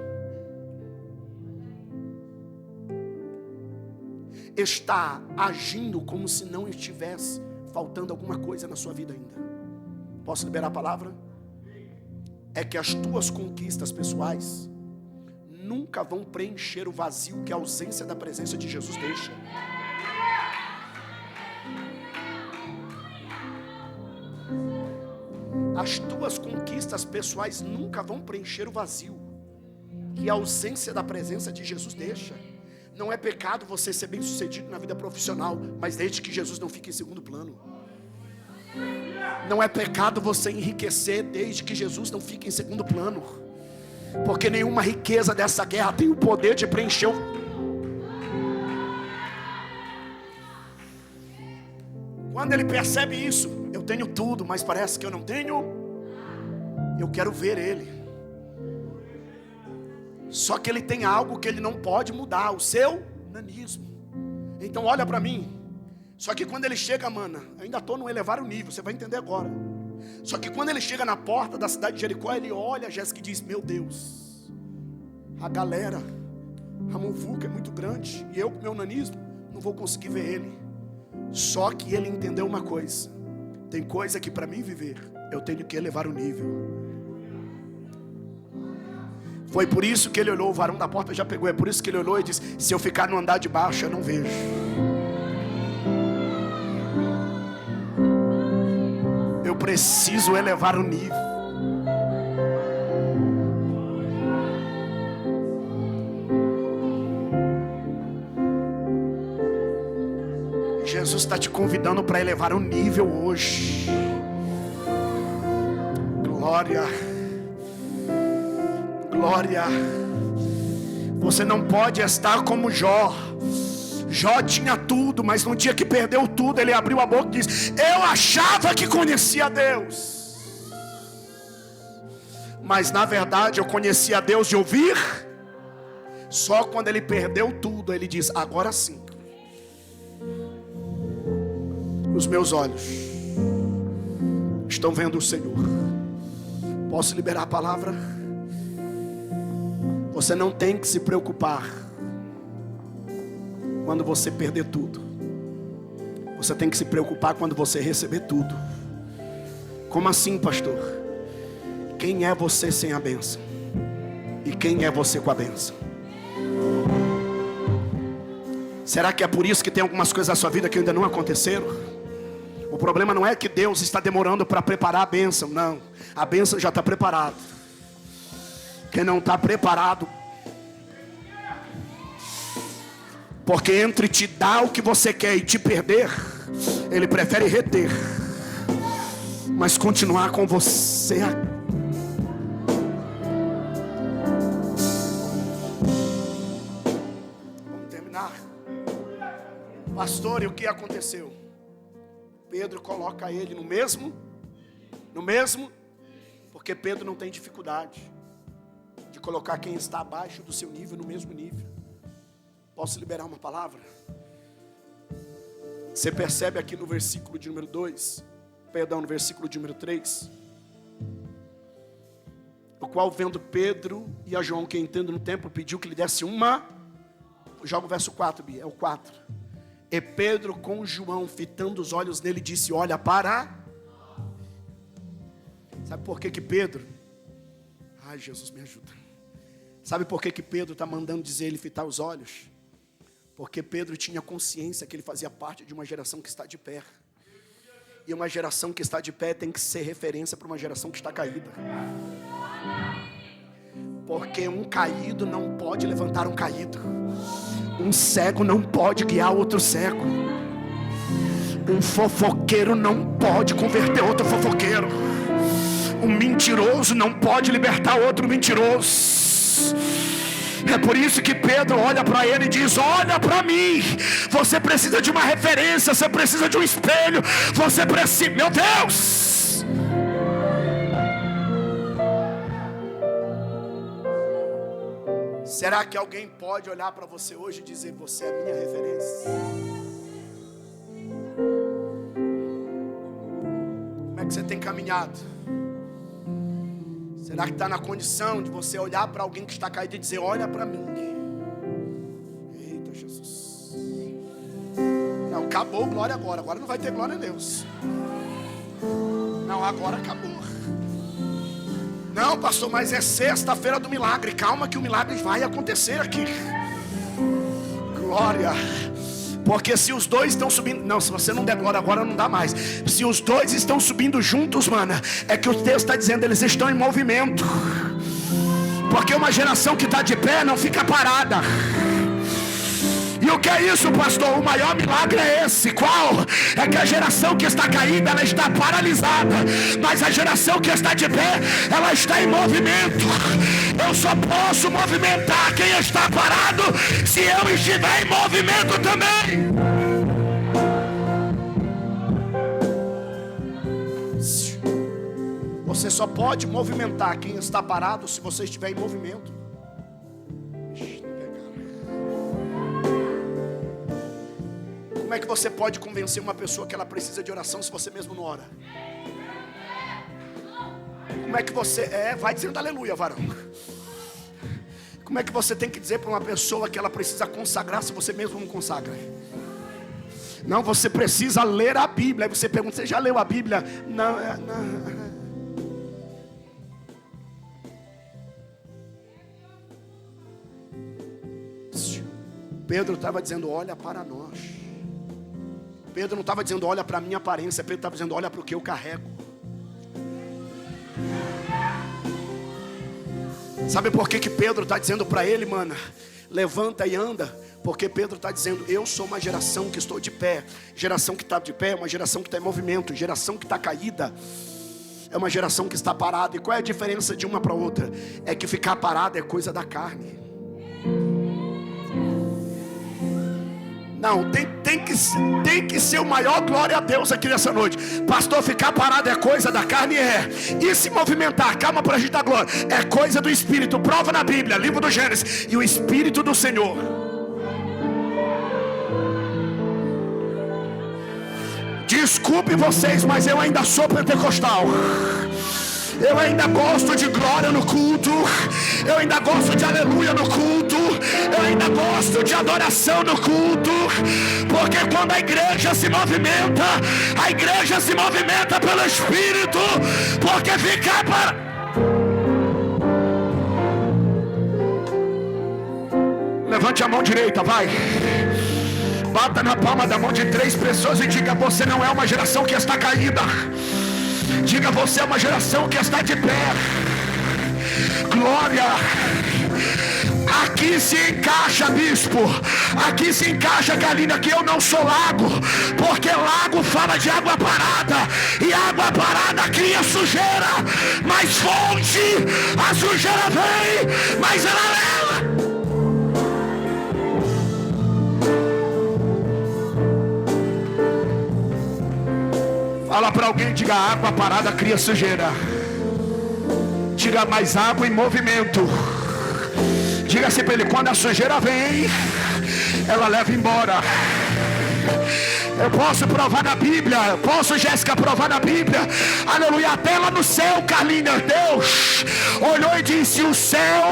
está agindo como se não estivesse faltando alguma coisa na sua vida ainda? Posso liberar a palavra? É que as tuas conquistas pessoais nunca vão preencher o vazio que a ausência da presença de Jesus deixa. As tuas conquistas pessoais nunca vão preencher o vazio que a ausência da presença de Jesus deixa. Não é pecado você ser bem sucedido na vida profissional, mas desde que Jesus não fique em segundo plano. Não é pecado você enriquecer desde que Jesus não fique em segundo plano. Porque nenhuma riqueza dessa guerra tem o poder de preencher o... Quando ele percebe isso, eu tenho tudo, mas parece que eu não tenho. Eu quero ver ele. Só que ele tem algo que ele não pode mudar, o seu nanismo. Então olha para mim. Só que quando ele chega, mana, ainda estou no elevar o nível, você vai entender agora. Só que quando ele chega na porta da cidade de Jericó, ele olha a Jéssica e diz: meu Deus, a galera, a muvuca é muito grande, e eu com meu nanismo não vou conseguir ver ele. Só que ele entendeu uma coisa: tem coisa que para mim viver, eu tenho que elevar o nível. Foi por isso que ele olhou, o varão da porta já pegou, é por isso que ele olhou e disse: se eu ficar no andar de baixo, eu não vejo. Eu preciso elevar o nível. Jesus está te convidando para elevar o nível hoje. Glória. Glória. Você não pode estar como Jó. Jó tinha tudo, mas no dia que perdeu tudo, ele abriu a boca e disse: eu achava que conhecia Deus, mas na verdade eu conhecia Deus de ouvir. Só quando ele perdeu tudo, ele diz: agora sim, os meus olhos estão vendo o Senhor. Posso liberar a palavra? Você não tem que se preocupar quando você perder tudo. Você tem que se preocupar quando você receber tudo. Como assim, pastor? Quem é você sem a bênção? E E quem é você com a bênção? Será que é por isso que tem algumas coisas na sua vida que ainda não aconteceram? O problema não é que Deus está demorando para preparar a bênção. Não, a bênção já está preparada. Quem não está preparado, porque entre te dar o que você quer e te perder, Ele prefere reter, mas continuar com você. Vamos terminar. Pastor, e o que aconteceu? Pedro coloca ele no mesmo, porque Pedro não tem dificuldade de colocar quem está abaixo do seu nível no mesmo nível. Posso liberar uma palavra? Você percebe aqui no versículo de número 2, no versículo de número 3, o qual vendo Pedro e a João que entrando no templo, pediu que lhe desse uma. Joga o verso 4, Bia, é o 4. E Pedro com João, fitando os olhos nele, disse: olha para. Sabe por que Pedro? Ai, Jesus, me ajuda. Sabe por que Pedro está mandando dizer ele fitar os olhos? Porque Pedro tinha consciência que ele fazia parte de uma geração que está de pé. E uma geração que está de pé tem que ser referência para uma geração que está caída. Porque um caído não pode levantar um caído. Um cego não pode guiar outro cego. Um fofoqueiro não pode converter outro fofoqueiro. Um mentiroso não pode libertar outro mentiroso. É por isso que Pedro olha para ele e diz: olha para mim. Você precisa de uma referência, você precisa de um espelho, você precisa, meu Deus. Será que alguém pode olhar para você hoje e dizer: você é a minha referência? Como é que você tem caminhado? Será que está na condição de você olhar para alguém que está caído e dizer: olha para mim? Eita Jesus. Não, acabou glória agora. Agora não vai ter glória a Deus. Não, agora acabou. Não, pastor, mas é sexta-feira do milagre. Calma que o milagre vai acontecer aqui. Glória. Porque se os dois estão subindo... Não, se você não der glória agora não dá mais. Se os dois estão subindo juntos, mano, é que o texto está dizendo, eles estão em movimento. Porque uma geração que está de pé não fica parada. E o que é isso, pastor? O maior milagre é esse. Qual? É que a geração que está caída, ela está paralisada. Mas a geração que está de pé, ela está em movimento. Eu só posso movimentar quem está parado se eu estiver em movimento também. Você só pode movimentar quem está parado se você estiver em movimento. Como é que você pode convencer uma pessoa que ela precisa de oração se você mesmo não ora? Como é que você... vai dizendo aleluia, varão. Como é que você tem que dizer para uma pessoa que ela precisa consagrar se você mesmo não consagra? Não, você precisa ler a Bíblia. Aí você pergunta: você já leu a Bíblia? Não. Pedro estava dizendo: olha para nós. Pedro não estava dizendo: olha para a minha aparência. Pedro estava dizendo: olha para o que eu carrego. Sabe por que Pedro está dizendo para ele, mano, levanta e anda? Porque Pedro está dizendo: eu sou uma geração que estou de pé. Geração que está de pé é uma geração que está em movimento. Geração que está caída é uma geração que está parada. E qual é a diferença de uma para outra? É que ficar parado é coisa da carne. Não, tem que ser o maior glória a Deus aqui nessa noite. Pastor, ficar parado é coisa da carne? E se movimentar, calma para a gente dar glória, é coisa do Espírito. Prova na Bíblia, livro do Gênesis. E o Espírito do Senhor. Desculpe vocês, mas eu ainda sou pentecostal. Eu ainda gosto de glória no culto. Eu ainda gosto de aleluia no culto. Eu ainda gosto de adoração no culto. Porque quando a igreja se movimenta pelo Espírito. Porque ficar para... Levante a mão direita, vai. Bata na palma da mão de 3 pessoas e diga: você não é uma geração que está caída. Diga: você é uma geração que está de pé. Glória. Aqui se encaixa, bispo. Aqui se encaixa, Galina, que eu não sou lago, porque lago fala de água parada, e água parada cria sujeira. Mas fonte, a sujeira vem, mas ela leva. Fala para alguém, diga: água parada cria sujeira. Diga: mais água em movimento. Diga assim para ele: quando a sujeira vem, ela leva embora. Eu posso provar na Bíblia. Eu posso, Jéssica, provar na Bíblia. Aleluia. Até lá no céu, Carlinhos, Deus olhou e disse: o céu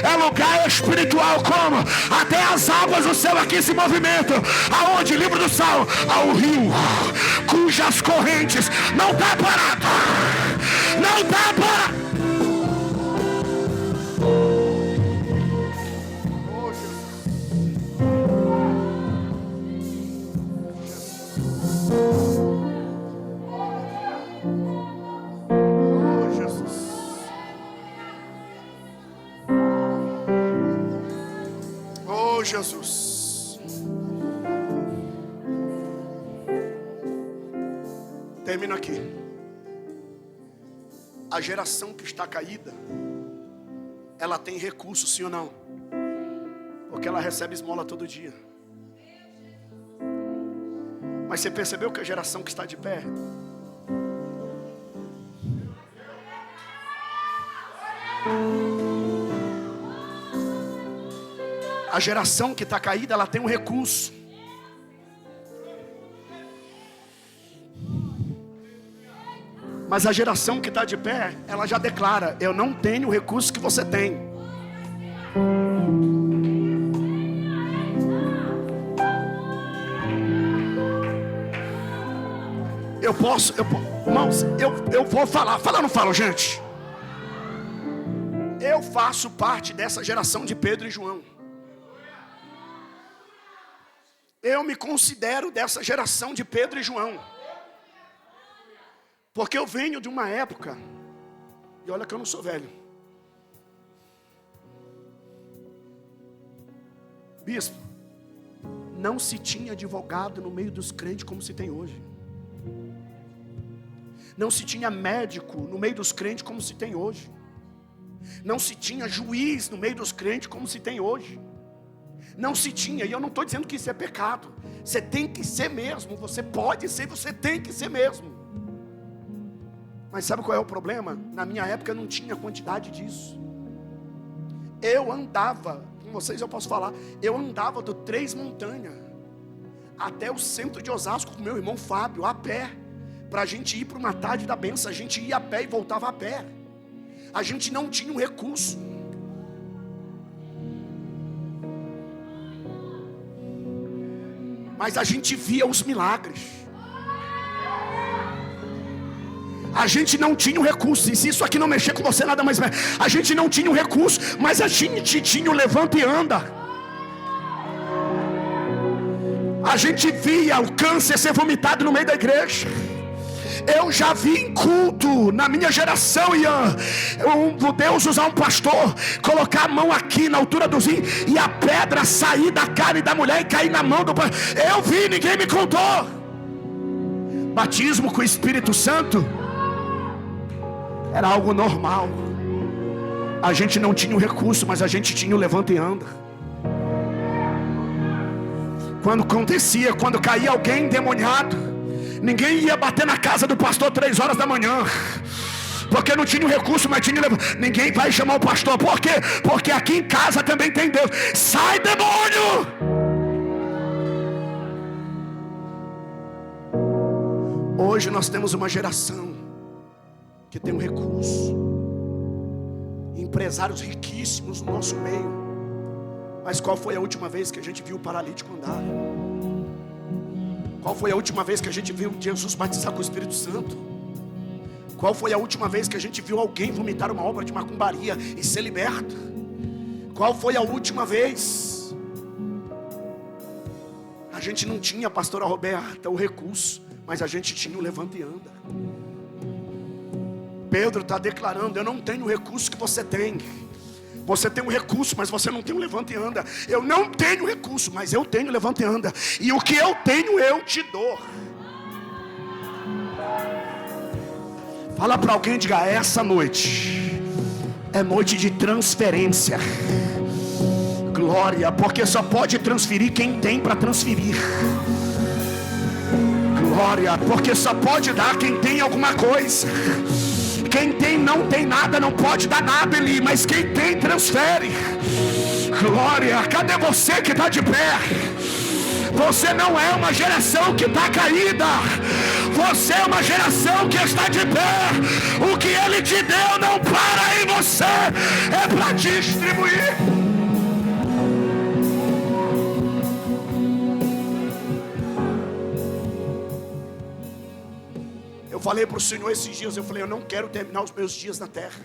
é lugar espiritual. Como? Até as águas do céu aqui se movimentam. Aonde? Livro do Salmo. Ao rio cujas correntes não está parado. Não está parado. Jesus. Termino aqui. A geração que está caída, ela tem recursos, sim ou não? Porque ela recebe esmola todo dia. Mas você percebeu que a geração que está de pé, a geração que está caída, ela tem um recurso. Mas a geração que está de pé, ela já declara: eu não tenho o recurso que você tem. Irmãos, eu vou falar. Fala ou não falo, gente? Eu faço parte dessa geração de Pedro e João. Eu me considero dessa geração de Pedro e João. Porque eu venho de uma época, e olha que eu não sou velho. Bispo, não se tinha advogado no meio dos crentes como se tem hoje. Não se tinha médico no meio dos crentes como se tem hoje. Não se tinha juiz no meio dos crentes como se tem hoje. Não se tinha, e eu não estou dizendo que isso é pecado. Você tem que ser mesmo, você pode ser, você tem que ser mesmo. Mas sabe qual é o problema? Na minha época não tinha quantidade disso. Eu andava, com vocês eu posso falar, eu andava do Três Montanhas até o centro de Osasco com meu irmão Fábio, a pé, para a gente ir para uma tarde da benção. A gente ia a pé e voltava a pé. A gente não tinha um recurso. Mas a gente via os milagres. A gente não tinha um recurso. E se isso aqui não mexer com você, nada mais. A gente não tinha um recurso, mas a gente tinha o levanta e anda. A gente via o câncer ser vomitado no meio da igreja. Eu já vi em culto, na minha geração, Ian, Deus usar um pastor, colocar a mão aqui na altura do rim, e a pedra sair da carne da mulher e cair na mão do pastor. Eu vi, ninguém me contou. Batismo com o Espírito Santo era algo normal. A gente não tinha o recurso, mas a gente tinha o levanta e anda. Quando acontecia, quando caía alguém endemoniado, ninguém ia bater na casa do pastor 3 horas da manhã, porque não tinha o recurso, mas tinha. Ninguém vai chamar o pastor. Por quê? Porque aqui em casa também tem Deus. Sai, demônio! Hoje nós temos uma geração que tem um recurso, empresários riquíssimos no nosso meio. Mas qual foi a última vez que a gente viu o paralítico andar? Qual foi a última vez que a gente viu Jesus batizar com o Espírito Santo? Qual foi a última vez que a gente viu alguém vomitar uma obra de macumbaria e ser liberto? Qual foi a última vez? A gente não tinha, pastora Roberta, o recurso, mas a gente tinha o levanta e anda. Pedro está declarando: eu não tenho o recurso que você tem. Você tem um recurso, mas você não tem um levanta e anda. Eu não tenho recurso, mas eu tenho levanta e anda. E o que eu tenho eu te dou. Fala para alguém, diga: essa noite é noite de transferência. Glória, porque só pode transferir quem tem para transferir. Glória, porque só pode dar quem tem alguma coisa. Quem tem não tem nada, não pode dar nada, Eli, mas quem tem transfere. Glória, cadê você que está de pé? Você não é uma geração que está caída. Você é uma geração que está de pé. O que Ele te deu não para em você, é para distribuir. Eu falei para o Senhor esses dias, eu falei: eu não quero terminar os meus dias na terra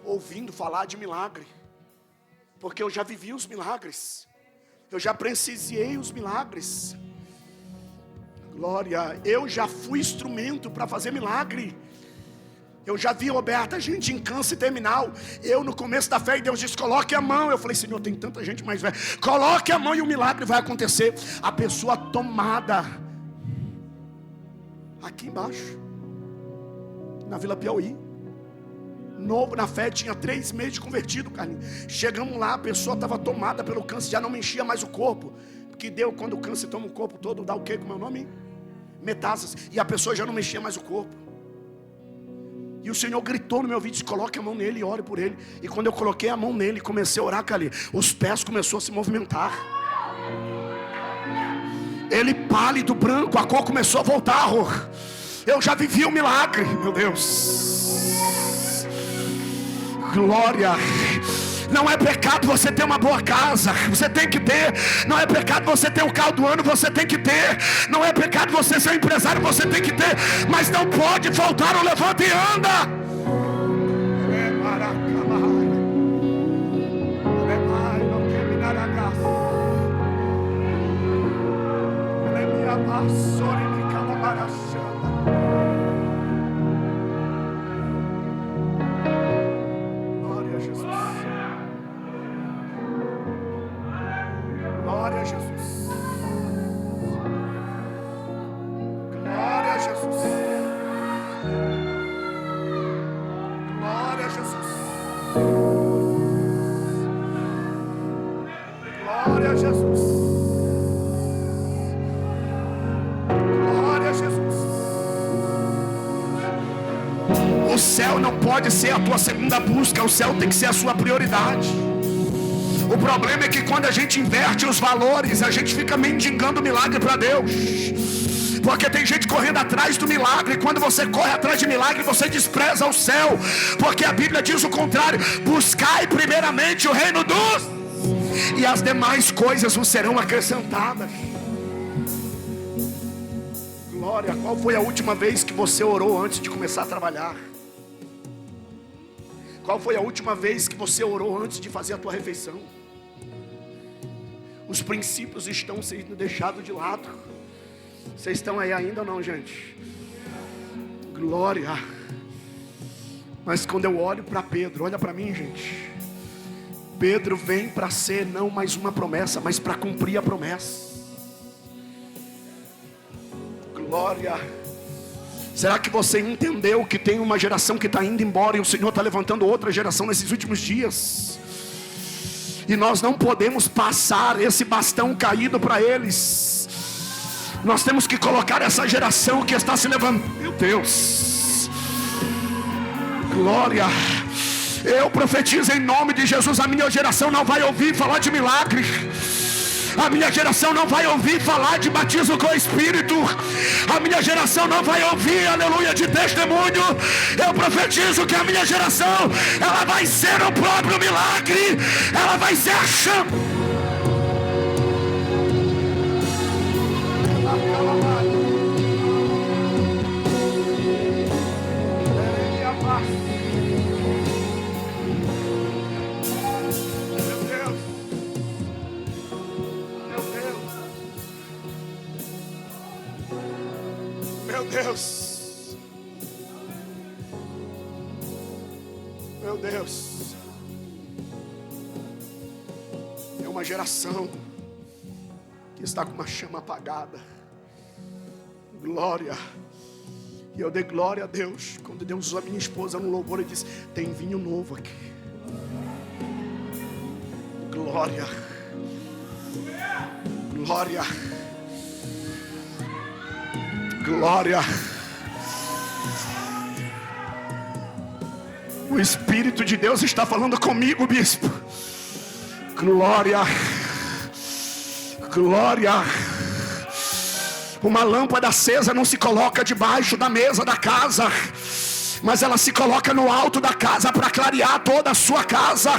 ouvindo falar de milagre, porque eu já vivi os milagres, eu já presenciei os milagres. Glória, eu já fui instrumento para fazer milagre. Eu já vi, Roberta, gente em câncer terminal. Eu no começo da fé, e Deus disse: coloque a mão. Eu falei: Senhor, tem tanta gente mais velha. Coloque a mão e o milagre vai acontecer. A pessoa tomada aqui embaixo, na Vila Piauí, novo na fé, tinha 3 meses de convertido, Carlinhos. Chegamos lá, a pessoa estava tomada pelo câncer, já não mexia mais o corpo. Porque deu, quando o câncer toma o corpo todo, dá o quê? Como é o nome? Metástase. E a pessoa já não mexia mais o corpo. E o Senhor gritou no meu ouvido: disse: coloque a mão nele e ore por ele. E quando eu coloquei a mão nele, comecei a orar, Carlinhos, os pés começaram a se movimentar. Ele pálido, branco, a cor começou a voltar. Eu já vivi um milagre, meu Deus. Glória. Não é pecado você ter uma boa casa, você tem que ter. Não é pecado você ter o carro do ano, você tem que ter. Não é pecado você ser um empresário, você tem que ter. Mas não pode faltar o levanta e anda. Glória a Jesus. Glória a Jesus. Glória a Jesus. Glória a Jesus. Glória a Jesus. Glória a Jesus. O céu não pode ser a tua segunda busca, o céu tem que ser a sua prioridade. O problema é que quando a gente inverte os valores, a gente fica mendigando milagre para Deus. Porque tem gente correndo atrás do milagre. Quando você corre atrás de milagre, você despreza o céu. Porque a Bíblia diz o contrário: buscai primeiramente o reino dos, e as demais coisas vos serão acrescentadas. Glória. Qual foi a última vez que você orou antes de começar a trabalhar? Qual foi a última vez que você orou antes de fazer a tua refeição? Os princípios estão sendo deixados de lado. Vocês estão aí ainda ou não, gente? Glória. Mas quando eu olho para Pedro, olha para mim, gente. Pedro vem para ser não mais uma promessa, mas para cumprir a promessa. Glória. Será que você entendeu que tem uma geração que está indo embora e o Senhor está levantando outra geração nesses últimos dias? E nós não podemos passar esse bastão caído para eles. Nós temos que colocar essa geração que está se levantando. Meu Deus. Glória. Eu profetizo em nome de Jesus: a minha geração não vai ouvir falar de milagre. A minha geração não vai ouvir falar de batismo com o Espírito. A minha geração não vai ouvir, aleluia, de testemunho. Eu profetizo que a minha geração, ela vai ser o próprio milagre. Ela vai ser a chama. Meu Deus. Deus. Meu Deus. É uma geração que está com uma chama apagada. Glória. E eu dei glória a Deus quando Deus usou a minha esposa no louvor e disse: tem vinho novo aqui. Glória. Glória. Glória. O Espírito de Deus está falando comigo, bispo. Glória. Glória. Uma lâmpada acesa não se coloca debaixo da mesa da casa, mas ela se coloca no alto da casa para clarear toda a sua casa.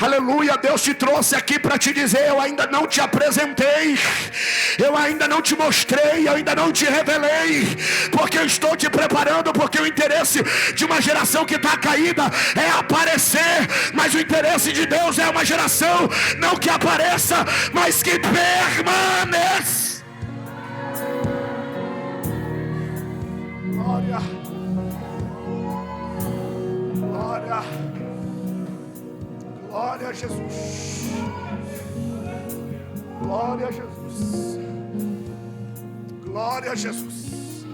Aleluia. Deus te trouxe aqui para te dizer: eu ainda não te apresentei, eu ainda não te mostrei, eu ainda não te revelei, porque eu estou te preparando, porque o interesse de uma geração que está caída é aparecer, mas o interesse de Deus é uma geração não que apareça, mas que permaneça. Glória. Glória. Glória a Jesus. Glória a Jesus. Glória a Jesus.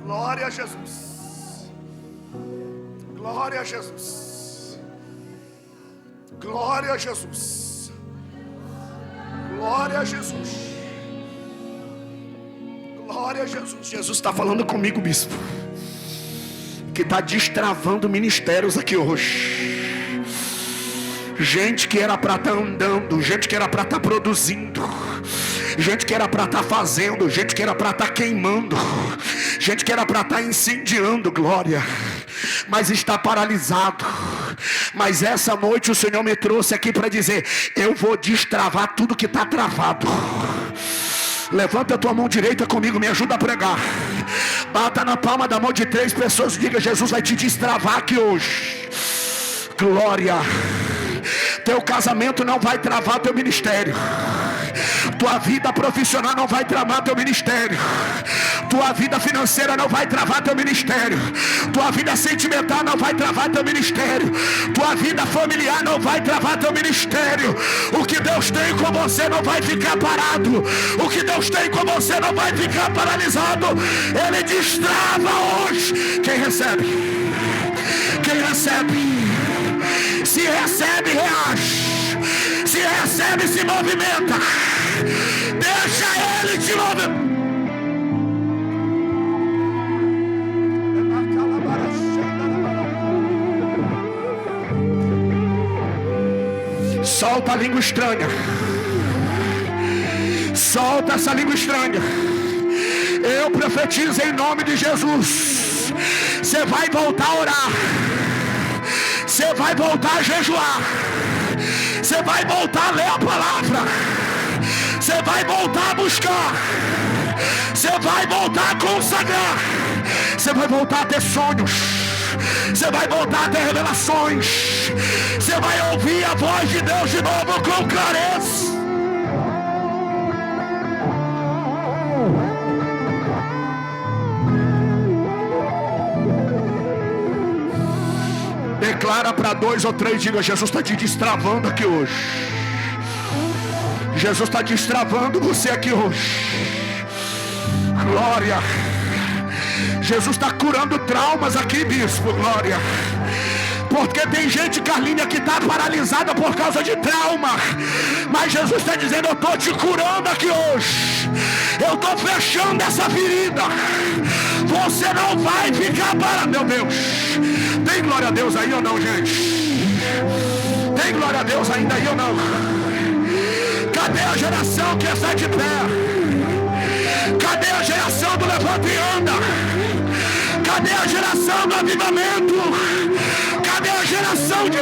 Glória a Jesus. Glória a Jesus. Glória a Jesus. Glória a Jesus. Glória a Jesus. Jesus está falando comigo, bispo, que está destravando ministérios aqui hoje. Gente que era para estar andando, gente que era para estar produzindo, gente que era para estar fazendo, gente que era para estar queimando, gente que era para estar incendiando, glória, mas está paralisado. Mas essa noite o Senhor me trouxe aqui para dizer: eu vou destravar tudo que está travado. Levanta a tua mão direita comigo, me ajuda a pregar. Bata na palma da mão de 3 pessoas e diga: Jesus vai te destravar aqui hoje. Glória. Teu casamento não vai travar teu ministério. Tua vida profissional não vai travar teu ministério. Tua vida financeira não vai travar teu ministério. Tua vida sentimental não vai travar teu ministério. Tua vida familiar não vai travar teu ministério. O que Deus tem com você não vai ficar parado. O que Deus tem com você não vai ficar paralisado. Ele destrava hoje. Quem recebe? Quem recebe? Se recebe, reage. Se recebe, se movimenta. Deixa ele te mover. Solta a língua estranha. Solta essa língua estranha. Eu profetizo em nome de Jesus. Você vai voltar a orar. Você vai voltar a jejuar. Você vai voltar a ler a palavra. Você vai voltar a buscar. Você vai voltar a consagrar. Você vai voltar a ter sonhos. Você vai voltar a ter revelações. Você vai ouvir a voz de Deus de novo com clareza. Declara para 2 ou 3, diga: Jesus está te destravando aqui hoje. Jesus está destravando você aqui hoje. Glória. Jesus está curando traumas aqui, bispo. Glória. Porque tem gente, Carlinha, que está paralisada por causa de trauma. Mas Jesus está dizendo: eu estou te curando aqui hoje. Eu estou fechando essa ferida. Você não vai ficar parado. Meu Deus. Tem glória a Deus aí ou não, gente? Tem glória a Deus ainda aí ou não? Cadê a geração que está de pé? Cadê a geração do levanta e anda? Cadê a geração do avivamento? Cadê a geração de...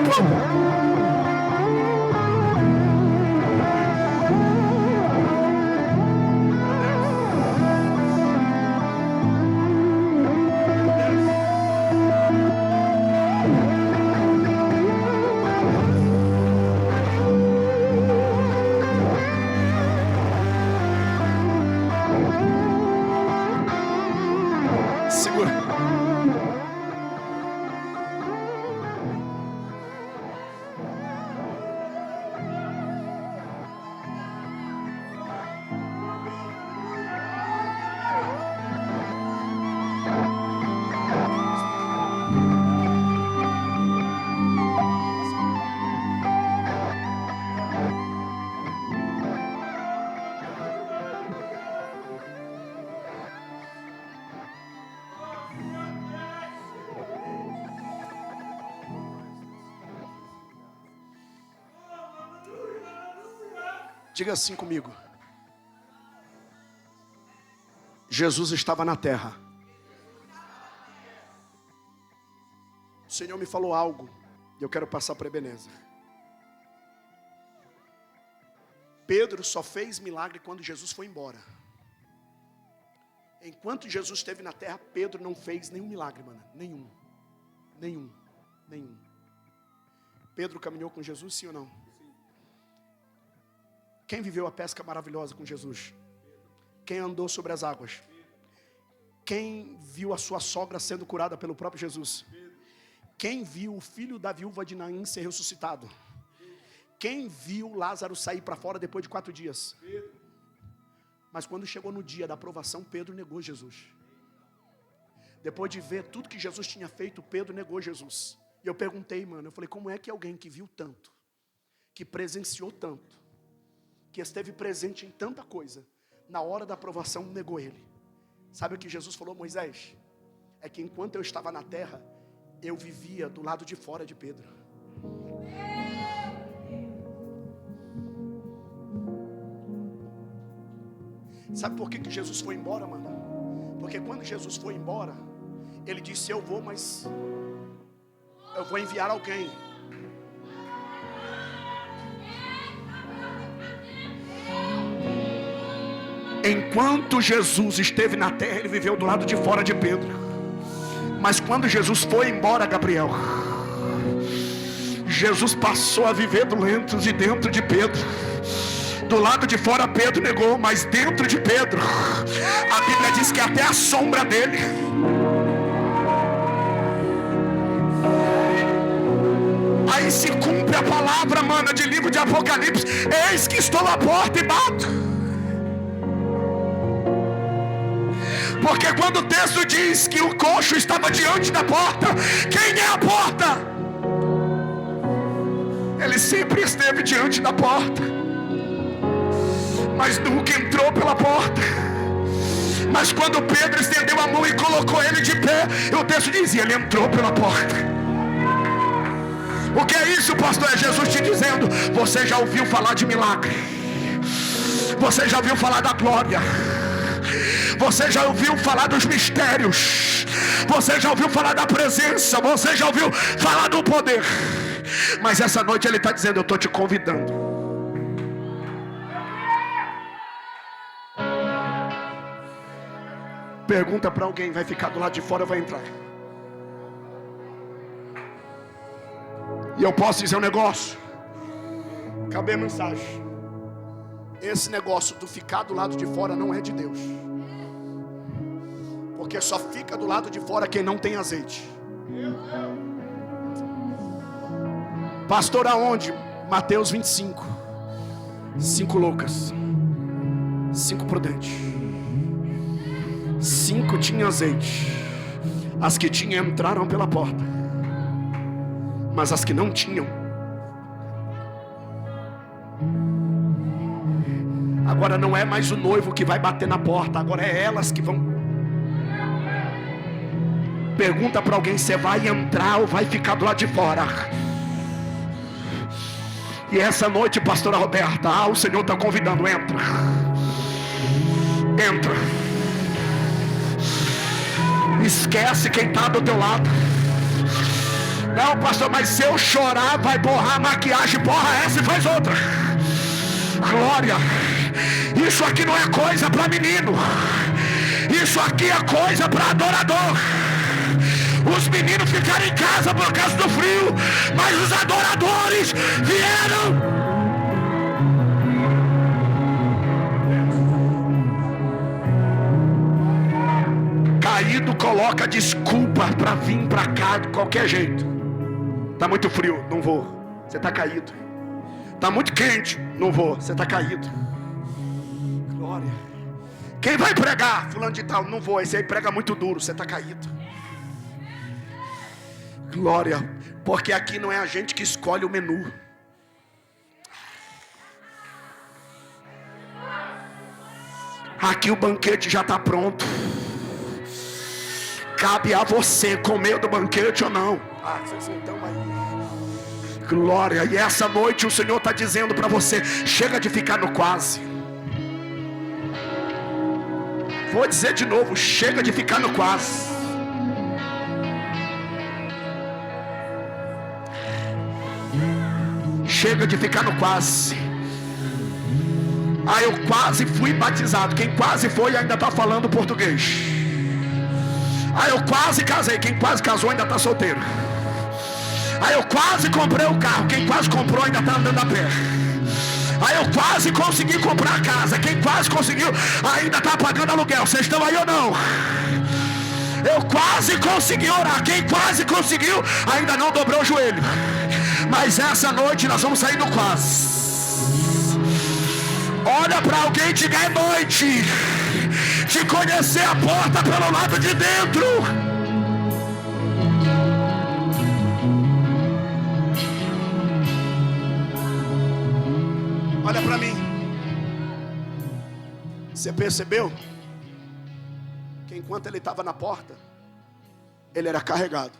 Diga assim comigo. Jesus estava na terra. O Senhor me falou algo e eu quero passar para Ebenezer. Pedro só fez milagre quando Jesus foi embora. Enquanto Jesus esteve na terra, Pedro não fez nenhum milagre, mano. Nenhum. Pedro caminhou com Jesus, sim ou não? Quem viveu a pesca maravilhosa com Jesus? Quem andou sobre as águas? Quem viu a sua sogra sendo curada pelo próprio Jesus? Quem viu o filho da viúva de Naim ser ressuscitado? Quem viu Lázaro sair para fora depois de 4 dias? Mas quando chegou no dia da aprovação, Pedro negou Jesus. Depois de ver tudo que Jesus tinha feito, Pedro negou Jesus. E eu perguntei, mano, eu falei, como é que alguém que viu tanto, que presenciou tanto, que esteve presente em tanta coisa, na hora da aprovação negou ele? Sabe o que Jesus falou, Moisés? É que enquanto eu estava na terra, eu vivia do lado de fora de Pedro. Sabe por que Jesus foi embora, mano? Porque quando Jesus foi embora, ele disse, eu vou, mas eu vou enviar alguém. Enquanto Jesus esteve na terra, ele viveu do lado de fora de Pedro. Mas quando Jesus foi embora, Gabriel, Jesus passou a viver dentro de Pedro. Do lado de fora Pedro negou, mas dentro de Pedro, a Bíblia diz que até a sombra dele. Aí se cumpre a palavra, mano, de livro de Apocalipse. Eis que estou à porta e bato. Porque quando o texto diz que o coxo estava diante da porta, quem é a porta? Ele sempre esteve diante da porta, mas nunca entrou pela porta. Mas quando Pedro estendeu a mão e colocou ele de pé, o texto dizia, ele entrou pela porta. O que é isso, pastor? É Jesus te dizendo, você já ouviu falar de milagre, você já ouviu falar da glória, você já ouviu falar dos mistérios, você já ouviu falar da presença, você já ouviu falar do poder. Mas essa noite ele está dizendo, eu estou te convidando. Pergunta para alguém, vai ficar do lado de fora ou vai entrar? E eu posso dizer um negócio. Acabei a mensagem. Esse negócio do ficar do lado de fora não é de Deus. Porque só fica do lado de fora quem não tem azeite. Pastor, aonde? Mateus 25. 5 loucas, 5 prudentes, 5 tinham azeite. As que tinham entraram pela porta, mas as que não tinham, agora não é mais o noivo que vai bater na porta, agora é elas que vão. Pergunta para alguém, você vai entrar ou vai ficar do lado de fora? E essa noite, pastora Roberta, o Senhor está convidando, entra. Entra. Esquece quem está do teu lado. Não, pastor, mas se eu chorar, vai borrar a maquiagem. Borra essa e faz outra. Glória. Isso aqui não é coisa para menino. Isso aqui é coisa para adorador. Os meninos ficaram em casa por causa do frio, mas os adoradores vieram. Caído coloca desculpa para vir para cá de qualquer jeito. Tá muito frio, não vou. Você tá caído. Tá muito quente, não vou. Você tá caído. Glória. Quem vai pregar? Fulano de tal, não vou. Esse aí prega muito duro, você tá caído. Glória, porque aqui não é a gente que escolhe o menu. Aqui o banquete já está pronto. Cabe a você comer do banquete ou não. Vocês não estão aí. Glória. E essa noite o Senhor está dizendo para você: chega de ficar no quase. Vou dizer de novo: chega de ficar no quase. Chega de ficar no quase. Eu quase fui batizado. Quem quase foi ainda está falando português. Eu quase casei. Quem quase casou ainda está solteiro. Eu quase comprei o carro. Quem quase comprou ainda está andando a pé. Eu quase consegui comprar a casa. Quem quase conseguiu ainda está pagando aluguel. Vocês estão aí ou não? Eu quase consegui orar. Quem quase conseguiu ainda não dobrou o joelho. Mas essa noite nós vamos sair do quase. Olha para alguém e diga: é noite de conhecer a porta pelo lado de dentro. Olha para mim. Você percebeu que enquanto ele estava na porta, ele era carregado.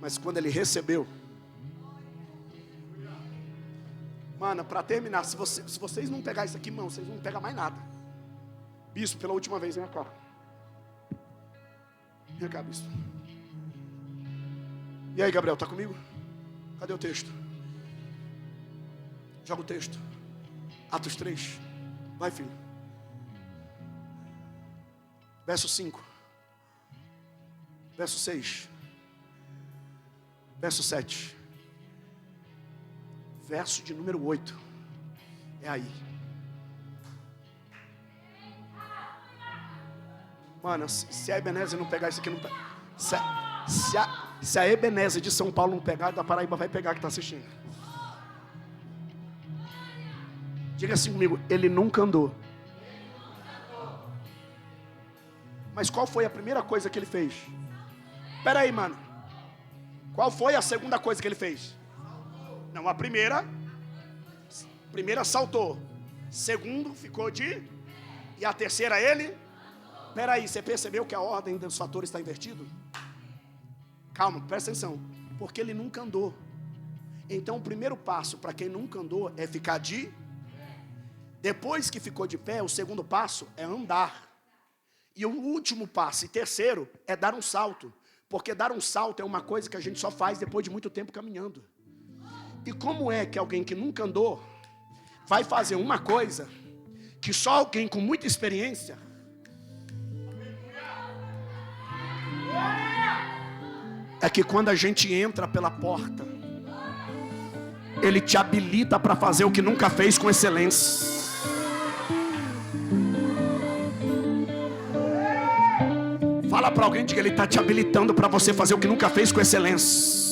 Mas quando ele recebeu, mano, para terminar, se vocês não pegar isso aqui, mano, vocês não pegam mais nada. Bispo, pela última vez, vem cá. Vem cá, bispo. E aí, Gabriel, tá comigo? Cadê o texto? Joga o texto. Atos 3. Vai, filho. Verso 5. Verso 6. Verso 7. Verso de número 8. É aí. Mano, se a Ebenezer não pegar isso aqui, não pega. Se a Ebenezer de São Paulo não pegar, da Paraíba vai pegar, que está assistindo. Diga assim comigo: ele nunca andou. Mas qual foi a primeira coisa que ele fez? Espera aí, mano. Qual foi a segunda coisa que ele fez? Não, a primeira saltou. Segundo ficou de. E a terceira ele. Espera aí, você percebeu que a ordem dos fatores está invertido? Calma, presta atenção. Porque ele nunca andou. Então o primeiro passo para quem nunca andou é ficar de. Depois que ficou de pé, o segundo passo é andar. E o último passo, e terceiro, é dar um salto. Porque dar um salto é uma coisa que a gente só faz depois de muito tempo caminhando. E como é que alguém que nunca andou vai fazer uma coisa que só alguém com muita experiência? É que quando a gente entra pela porta, ele te habilita para fazer o que nunca fez com excelência. Fala para alguém que ele está te habilitando para você fazer o que nunca fez com excelência.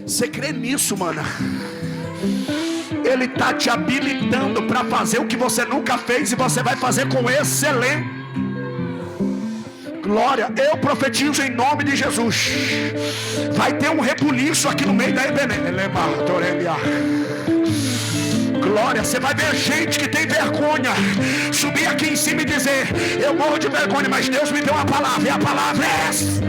Você crê nisso, mano? Ele está te habilitando para fazer o que você nunca fez e você vai fazer com excelência. Glória, eu profetizo em nome de Jesus. Vai ter um rebuliço aqui no meio da Ebenezer. Glória, você vai ver gente que tem vergonha subir aqui em cima e dizer: eu morro de vergonha, mas Deus me deu uma palavra, e a palavra é essa.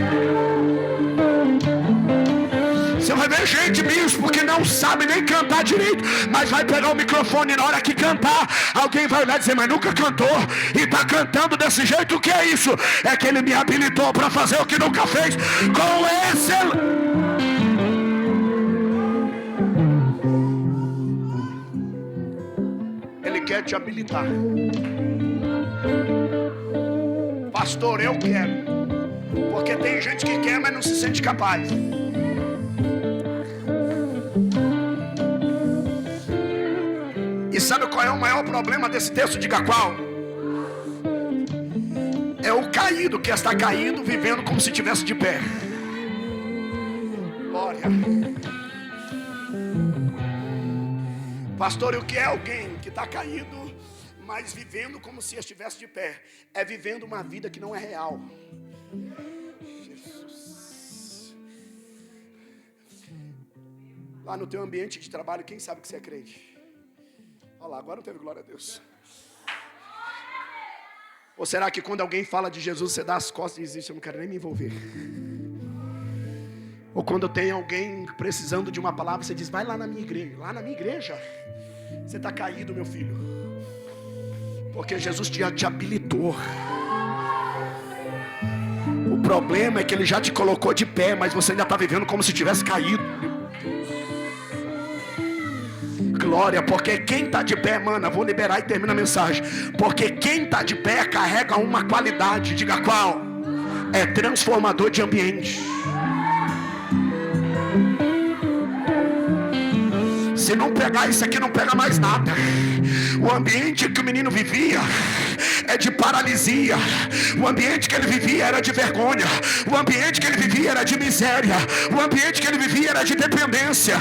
Você vai ver gente mesmo que não sabe nem cantar direito, mas vai pegar o microfone e na hora que cantar, alguém vai olhar e dizer: mas nunca cantou e está cantando desse jeito. O que é isso? É que ele me habilitou para fazer o que nunca fez com excelência. Ele quer te habilitar. Pastor, eu quero. Porque tem gente que quer, mas não se sente capaz. E sabe qual é o maior problema desse texto? Diga qual? É o caído que está caído, vivendo como se estivesse de pé. Glória. Pastor, o que é alguém que está caído, mas vivendo como se estivesse de pé? É vivendo uma vida que não é real. Jesus. Lá no teu ambiente de trabalho, quem sabe que você é crente? Olha lá, agora não teve glória a Deus. Ou será que quando alguém fala de Jesus, você dá as costas e diz isso, eu não quero nem me envolver? Ou quando tem alguém precisando de uma palavra, você diz, vai lá na minha igreja. Lá na minha igreja? Você está caído, meu filho. Porque Jesus te habilitou. O problema é que Ele já te colocou de pé, mas você ainda está vivendo como se tivesse caído. Glória, porque quem está de pé, mano, vou liberar e termina a mensagem. Porque quem está de pé carrega uma qualidade, diga qual? É transformador de ambiente. Se não pegar isso aqui, não pega mais nada. O ambiente que o menino vivia é de paralisia. O ambiente que ele vivia era de vergonha. O ambiente que ele vivia era de miséria. O ambiente que ele vivia era de dependência.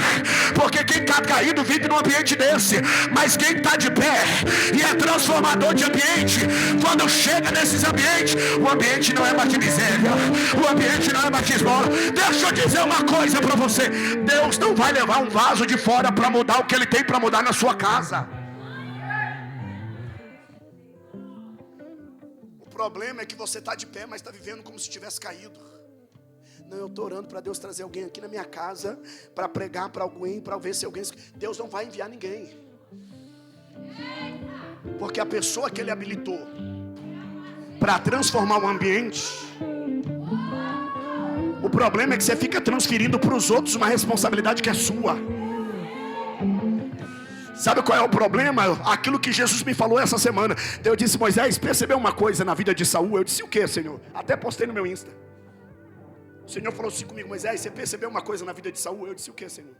Porque quem está caído vive num ambiente desse. Mas quem está de pé e é transformador de ambiente, quando chega nesses ambientes, o ambiente não é mais de miséria. O ambiente não é mais de esmola. Deixa eu dizer uma coisa para você. Deus não vai levar um vaso de fora para mudar o que Ele tem para mudar na sua casa. O problema é que você está de pé, mas está vivendo como se tivesse caído. Não, eu estou orando para Deus trazer alguém aqui na minha casa para pregar para alguém, para ver se alguém... Deus não vai enviar ninguém. Porque a pessoa que Ele habilitou para transformar o ambiente, o problema é que você fica transferindo para os outros uma responsabilidade que é sua. Sabe qual é o problema? Aquilo que Jesus me falou essa semana. Eu disse, Moisés, percebeu uma coisa na vida de Saul? Eu disse, o que, Senhor? Até postei no meu Insta. O Senhor falou assim comigo, Moisés, você percebeu uma coisa na vida de Saul? Eu disse, o que, Senhor?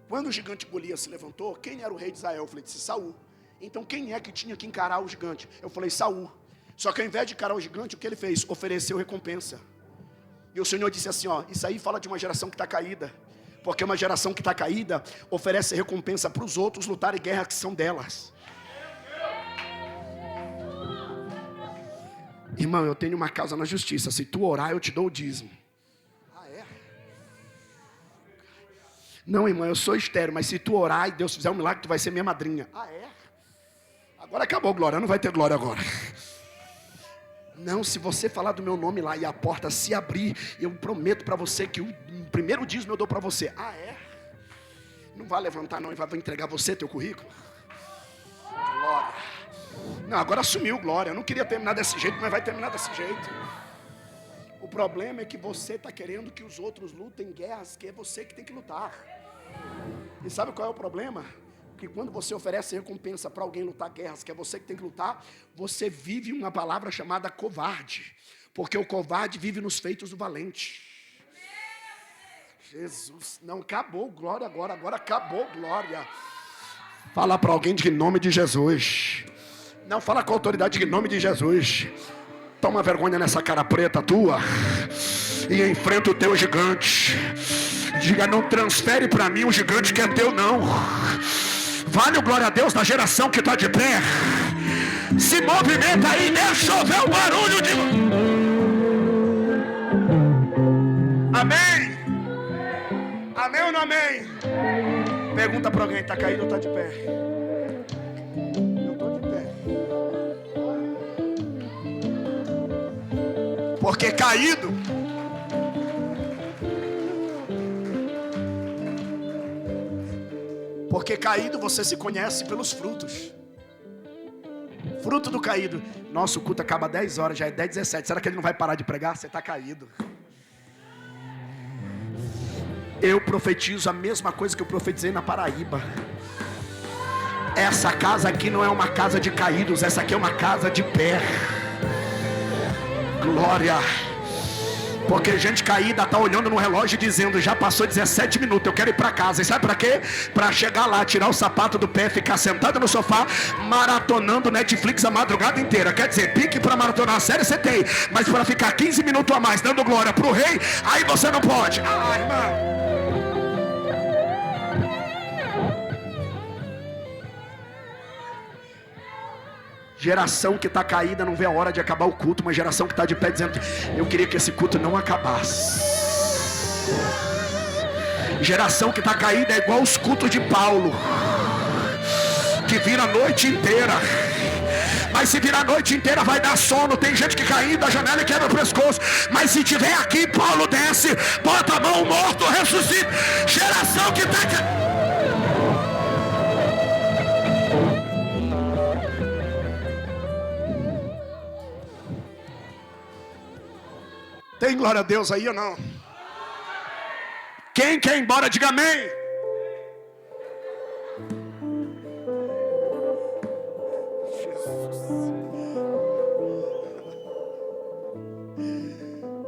Quando o gigante Golias se levantou, quem era o rei de Israel? Eu falei, disse, Saul. Então quem é que tinha que encarar o gigante? Eu falei, Saul. Só que ao invés de encarar o gigante, o que ele fez? Ofereceu recompensa. E o Senhor disse assim, ó, isso aí fala de uma geração que está caída. Porque uma geração que está caída oferece recompensa para os outros lutarem guerras que são delas. Irmão, eu tenho uma causa na justiça. Se tu orar, eu te dou o dízimo. Ah, é? Não, irmão, eu sou estéril, mas se tu orar e Deus fizer um milagre, tu vai ser minha madrinha. Ah, é? Agora acabou, glória. Não vai ter glória agora. Não, se você falar do meu nome lá e a porta se abrir, eu prometo para você que o primeiro dízimo eu dou para você. Ah, é? Não vai levantar não e vai entregar você teu currículo? Glória. Não, agora assumiu, glória. Eu não queria terminar desse jeito, mas vai terminar desse jeito. O problema é que você está querendo que os outros lutem guerras que é você que tem que lutar. E sabe qual é o problema? Que quando você oferece recompensa para alguém lutar guerras, que é você que tem que lutar, você vive uma palavra chamada covarde. Porque o covarde vive nos feitos do valente. Jesus, não, acabou glória agora acabou glória. Fala para alguém de nome de Jesus. Não, fala com autoridade de nome de Jesus. Toma vergonha nessa cara preta tua e enfrenta o teu gigante. Diga, não transfere para mim um gigante que é teu não. Vale o glória a Deus na geração que está de pé. Se movimenta aí, deixa eu ver o barulho de... Amém? Amém ou não amém? Pergunta para alguém, está caído ou está de pé? Eu estou de pé. Porque caído... Porque caído você se conhece pelos frutos. Fruto do caído. Nosso culto acaba 10 horas, já é 10h17. Será que ele não vai parar de pregar? Você está caído. Eu profetizo a mesma coisa que eu profetizei na Paraíba. Essa casa aqui não é uma casa de caídos. Essa aqui é uma casa de pé. Glória. Porque gente caída está olhando no relógio e dizendo, já passou 17 minutos, eu quero ir para casa. E sabe para quê? Para chegar lá, tirar o sapato do pé, ficar sentado no sofá, maratonando Netflix a madrugada inteira. Quer dizer, pique para maratonar a série você tem, mas para ficar 15 minutos a mais dando glória para o rei, aí você não pode. Ah, irmão. Geração que está caída não vê a hora de acabar o culto. Uma geração que está de pé dizendo, eu queria que esse culto não acabasse. Geração que está caída é igual os cultos de Paulo, que vira a noite inteira. Mas se virar a noite inteira vai dar sono. Tem gente que cai da janela e quebra o pescoço. Mas se tiver aqui, Paulo desce, bota a mão, morto ressuscita. Geração que está... Tem glória a Deus aí ou não? Quem quer ir embora, diga amém. Jesus.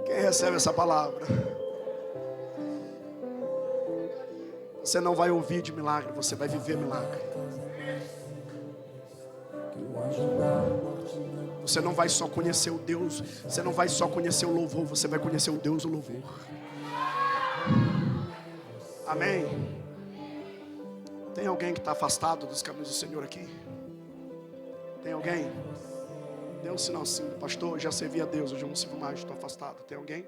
Quem recebe essa palavra? Você não vai ouvir de milagre, você vai viver milagre. Você não vai só conhecer o Deus, você não vai só conhecer o louvor, você vai conhecer o Deus do louvor. Amém? Tem alguém que está afastado dos caminhos do Senhor aqui? Tem alguém? Dê um sinal assim, pastor, eu já servi a Deus, hoje eu não sirvo mais, estou afastado. Tem alguém?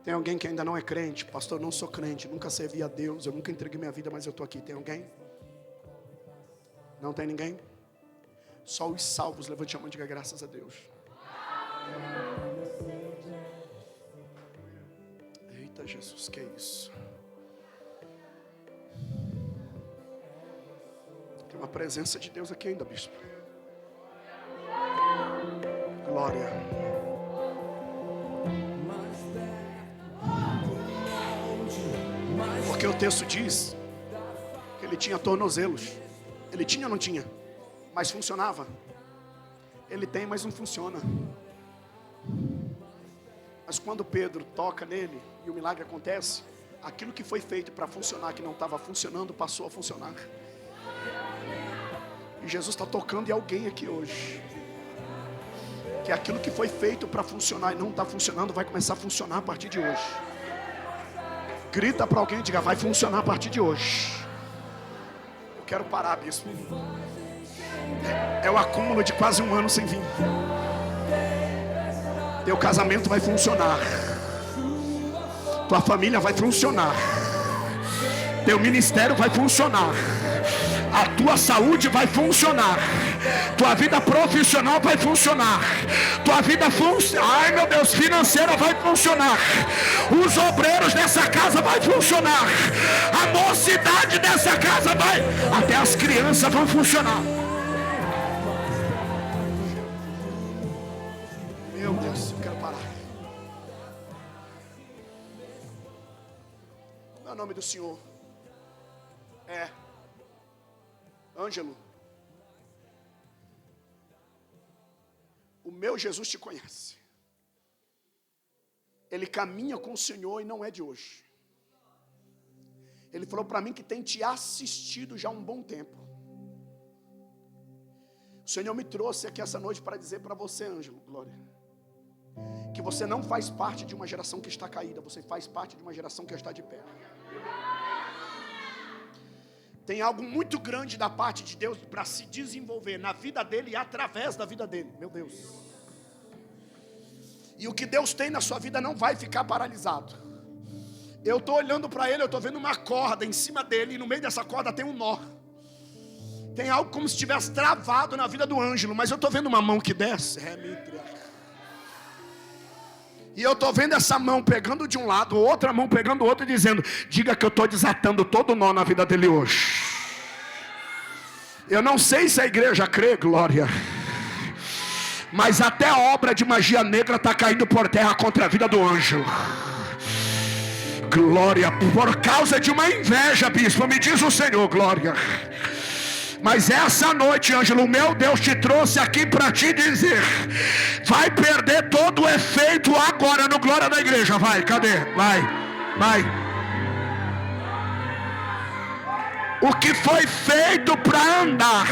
Tem alguém que ainda não é crente? Pastor, eu não sou crente, nunca servi a Deus, eu nunca entreguei minha vida, mas eu estou aqui. Tem alguém? Não tem ninguém? Só os salvos, levante a mão e diga graças a Deus. Eita Jesus, que é isso? Tem uma presença de Deus aqui ainda, bispo. Glória. Porque o texto diz que ele tinha tornozelos. Ele tinha ou não tinha? Mas funcionava. Ele tem, mas não funciona. Mas quando Pedro toca nele e o milagre acontece, aquilo que foi feito para funcionar, que não estava funcionando, passou a funcionar. E Jesus está tocando em alguém aqui hoje, que aquilo que foi feito para funcionar e não está funcionando, vai começar a funcionar a partir de hoje. Grita para alguém e diga, vai funcionar a partir de hoje. Eu quero parar, bispo. É o acúmulo de quase um ano sem vir. Teu casamento vai funcionar. Tua família vai funcionar. Teu ministério vai funcionar. A tua saúde vai funcionar. Tua vida profissional vai funcionar. Tua vida ai meu Deus, financeira vai funcionar. Os obreiros dessa casa vai funcionar. A mocidade dessa casa vai. Até as crianças vão funcionar. Meu Deus, eu quero parar. Qual é o nome do Senhor? Ângelo. O meu Jesus te conhece. Ele caminha com o Senhor e não é de hoje. Ele falou para mim que tem te assistido já há um bom tempo. O Senhor me trouxe aqui essa noite para dizer para você, Ângelo, glória, que você não faz parte de uma geração que está caída, você faz parte de uma geração que está de pé. Tem algo muito grande da parte de Deus para se desenvolver na vida dele e através da vida dele. Meu Deus. E o que Deus tem na sua vida não vai ficar paralisado. Eu estou olhando para ele, eu estou vendo uma corda em cima dele, e no meio dessa corda tem um nó. Tem algo como se estivesse travado na vida do Ângelo, mas eu estou vendo uma mão que desce. E eu estou vendo essa mão pegando de um lado, outra mão pegando do outro e dizendo, diga que eu estou desatando todo o nó na vida dele hoje. Eu não sei se a igreja crê, glória, mas até a obra de magia negra está caindo por terra contra a vida do Ângelo. Glória, por causa de uma inveja, bispo, me diz o Senhor, glória. Mas essa noite, Ângelo, meu Deus te trouxe aqui para te dizer, vai perder todo o efeito agora no glória da igreja. Vai, cadê? Vai. O que foi feito para andar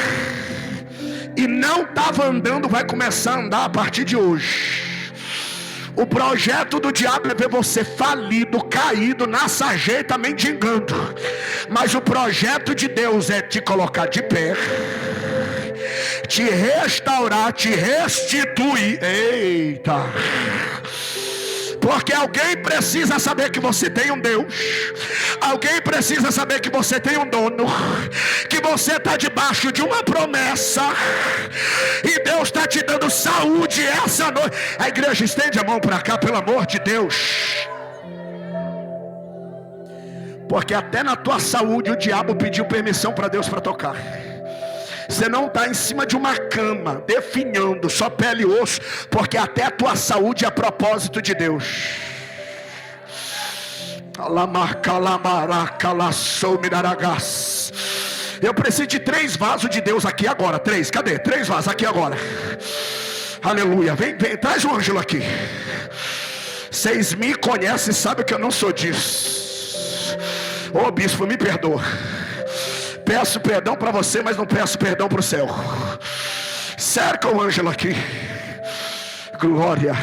e não estava andando, vai começar a andar a partir de hoje. O projeto do diabo é ver você falido, caído, na sarjeta, mendigando. Mas o projeto de Deus é te colocar de pé, te restaurar, te restituir. Eita! Porque alguém precisa saber que você tem um Deus. Alguém precisa saber que você tem um dono, que você está debaixo de uma promessa, e Deus está te dando saúde essa noite. A igreja, estende a mão para cá, pelo amor de Deus. Porque até na tua saúde o diabo pediu permissão para Deus para tocar. Você não está em cima de uma cama, definhando, só pele e osso, porque até a tua saúde é propósito de Deus. Eu preciso de 3 vasos de Deus aqui agora. 3, cadê? 3 vasos aqui agora. Aleluia, vem, traz o Ângelo aqui. Vocês me conhecem e sabem que eu não sou disso. Ô bispo, me perdoa. Peço perdão para você, mas não peço perdão para o céu. Cerca o Ângelo aqui. Glória.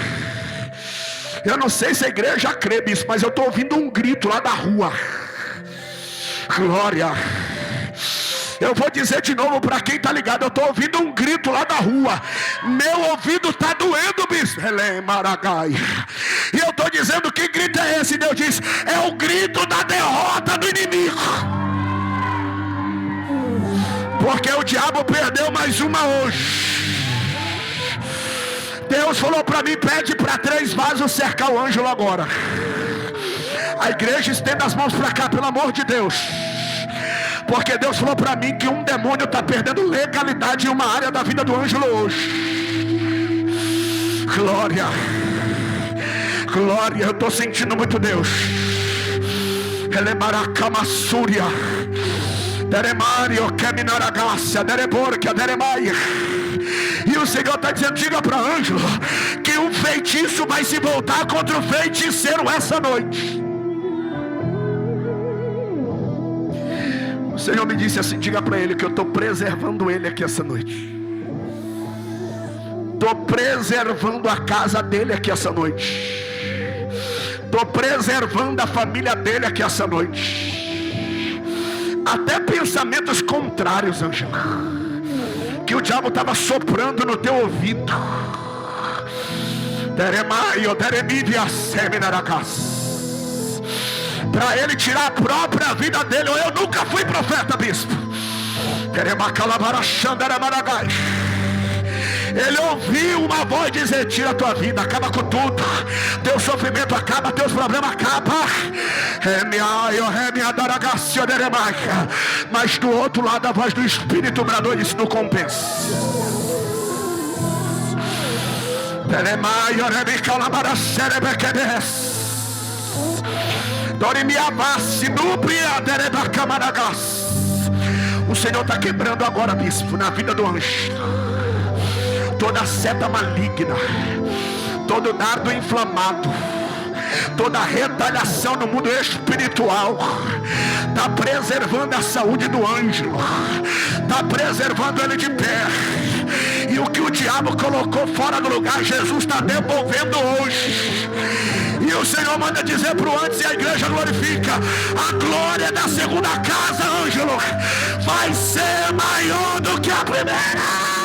Eu não sei se a igreja crê nisso, mas eu estou ouvindo um grito lá da rua. Glória. Eu vou dizer de novo para quem está ligado. Eu estou ouvindo um grito lá da rua. Meu ouvido está doendo, bispo. E eu estou dizendo, que grito é esse? Deus diz, é o grito da derrota do inimigo. Porque o diabo perdeu mais uma hoje. Deus falou para mim, pede para 3 vasos cercar o Ângelo agora. A igreja estenda as mãos para cá, pelo amor de Deus. Porque Deus falou para mim que um demônio está perdendo legalidade em uma área da vida do Ângelo hoje. Glória. Glória, eu estou sentindo muito Deus. Elemaracamassúria. Deremario, Keminaragácia, Dereborca, Deremaia. E o Senhor está dizendo, diga para Ângelo que um feitiço vai se voltar contra o feiticeiro essa noite. O Senhor me disse assim, diga para ele que eu estou preservando ele aqui essa noite. Estou preservando a casa dele aqui essa noite. Estou preservando a família dele aqui essa noite. Até pensamentos contrários, Ângelo, que o diabo estava soprando no teu ouvido. Para ele tirar a própria vida dele. Eu nunca fui profeta, bispo. Ele ouviu uma voz dizer, tira a tua vida, acaba com tudo. Teu sofrimento acaba, teus problemas acabam. Mas do outro lado a voz do Espírito bradou e disse, não compensa. O Senhor está quebrando agora, bispo, na vida do anjo, toda seta maligna, todo dardo inflamado, toda retaliação no mundo espiritual. Está preservando a saúde do anjo, está preservando ele de pé. E o que o diabo colocou fora do lugar, Jesus está devolvendo hoje. E o Senhor manda dizer para o antes, e a igreja glorifica, a glória da segunda casa, Ângelo, vai ser maior do que a primeira.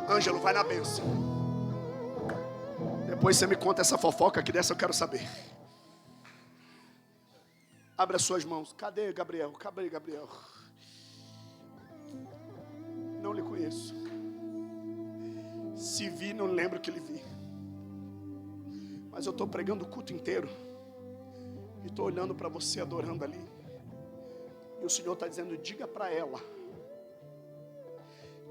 Ângelo, vai na bênção. Depois você me conta essa fofoca, que dessa eu quero saber. Abre as suas mãos. Cadê Gabriel? Cadê Gabriel? Não lhe conheço. Se vi, não lembro que lhe vi. Mas eu estou pregando o culto inteiro e estou olhando para você adorando ali. E o Senhor está dizendo, diga para ela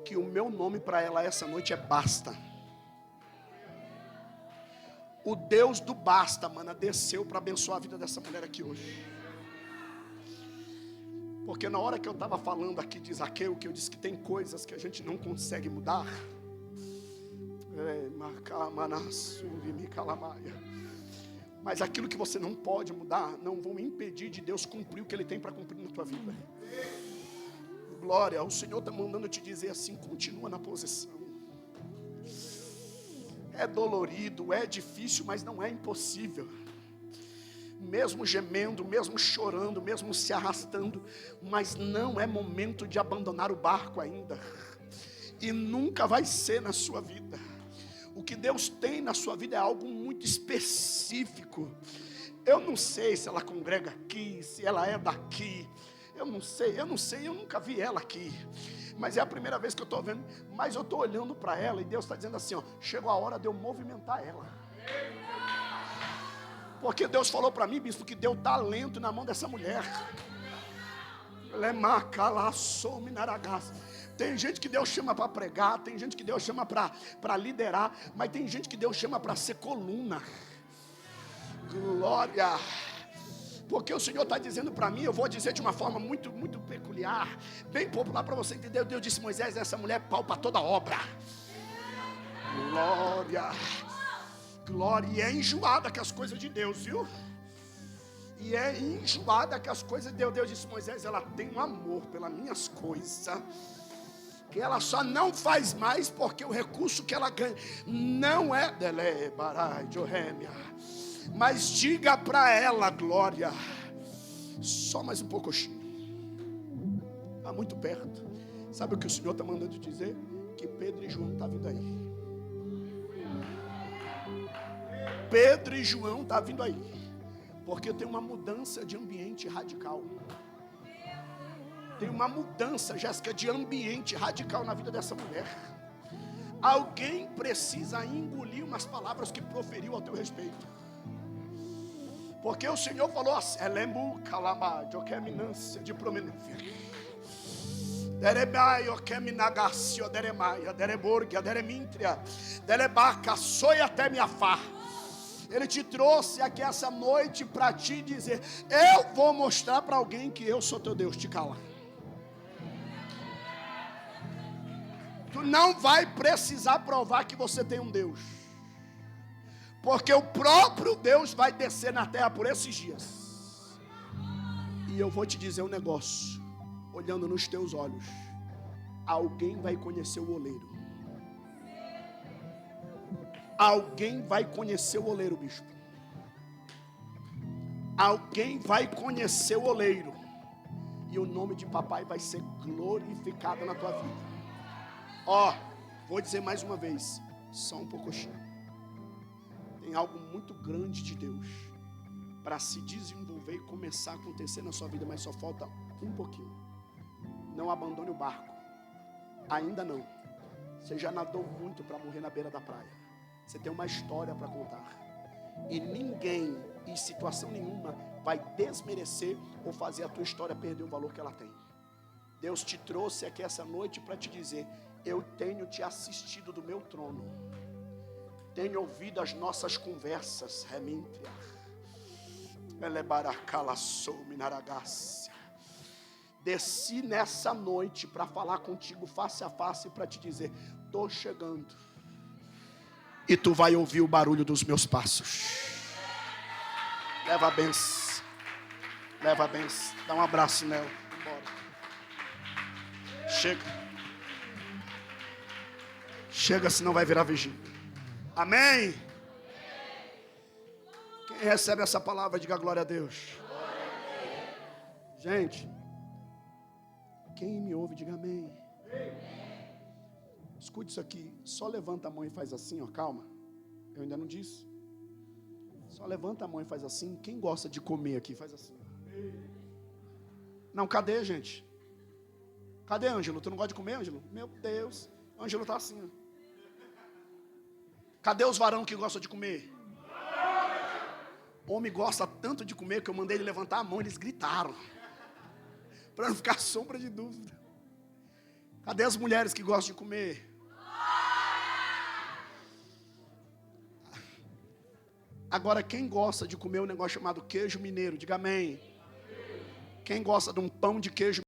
que o meu nome para ela essa noite é basta. O Deus do basta, mana, desceu para abençoar a vida dessa mulher aqui hoje. Porque na hora que eu estava falando aqui de Zaqueu, que eu disse que tem coisas que a gente não consegue mudar. Mas aquilo que você não pode mudar, não vão impedir de Deus cumprir o que Ele tem para cumprir na tua vida. Glória, o Senhor está mandando te dizer assim, continua na posição. É dolorido, é difícil, mas não é impossível. Mesmo gemendo, mesmo chorando, mesmo se arrastando, mas não é momento de abandonar o barco ainda. E nunca vai ser na sua vida. O que Deus tem na sua vida é algo muito específico. Eu não sei se ela congrega aqui, se ela é daqui. Eu não sei, eu nunca vi ela aqui. Mas é a primeira vez que eu estou vendo. Mas eu estou olhando para ela e Deus está dizendo assim, ó, chegou a hora de eu movimentar ela. Porque Deus falou para mim, bispo, que deu talento na mão dessa mulher. Tem gente que Deus chama para pregar, tem gente que Deus chama para liderar, mas tem gente que Deus chama para ser coluna. Glória. Porque o Senhor está dizendo para mim, eu vou dizer de uma forma muito, muito peculiar, bem popular para você entender. Deus disse, Moisés, essa mulher é pau para toda obra. Glória. Glória. E é enjoada com as coisas de Deus, viu? E é enjoada com as coisas de Deus. Deus disse, Moisés, ela tem um amor pelas minhas coisas, que ela só não faz mais porque o recurso que ela ganha não é dele, barai, johemia. Mas diga para ela, glória, só mais um pouco, está muito perto. Sabe o que o Senhor está mandando dizer? Que Pedro e João estão vindo aí. Pedro e João estão vindo aí, porque tem uma mudança de ambiente radical. Tem uma mudança, Jéssica, de ambiente radical na vida dessa mulher. Alguém precisa engolir umas palavras que proferiu ao teu respeito. Porque o Senhor falou assim, de prominência. Ele te trouxe aqui essa noite para te dizer, eu vou mostrar para alguém que eu sou teu Deus, te cala. Tu não vai precisar provar que você tem um Deus. Porque o próprio Deus vai descer na terra por esses dias. E eu vou te dizer um negócio. Olhando nos teus olhos. Alguém vai conhecer o oleiro. Alguém vai conhecer o oleiro, bispo. Alguém vai conhecer o oleiro. E o nome de papai vai ser glorificado na tua vida. Ó, vou dizer mais uma vez. Só um pouquinho. Tem algo muito grande de Deus para se desenvolver e começar a acontecer na sua vida, mas só falta um pouquinho. Não abandone o barco. Ainda não. Você já nadou muito para morrer na beira da praia. Você tem uma história para contar. E ninguém, em situação nenhuma, vai desmerecer ou fazer a tua história perder o valor que ela tem. Deus te trouxe aqui essa noite para te dizer, eu tenho te assistido do meu trono. Tenho ouvido as nossas conversas, remintria. Desci nessa noite para falar contigo face a face para te dizer, estou chegando. E tu vai ouvir o barulho dos meus passos. Leva a benção. Leva a benção. Dá um abraço nela. Bora. Chega. Chega, senão vai virar vigília. Amém? Quem recebe essa palavra, diga glória a Deus. Gente, quem me ouve, diga amém. Escute isso aqui. Só levanta a mão e faz assim, ó, calma. Eu ainda não disse. Só levanta a mão e faz assim. Quem gosta de comer aqui, faz assim. Não, cadê, gente? Cadê, Ângelo? Tu não gosta de comer, Ângelo? Meu Deus. Ângelo tá assim, ó. Cadê os varão que gostam de comer? Homem gosta tanto de comer que eu mandei ele levantar a mão, eles gritaram. Para não ficar sombra de dúvida. Cadê as mulheres que gostam de comer? Agora, quem gosta de comer um negócio chamado queijo mineiro, diga amém. Quem gosta de um pão de queijo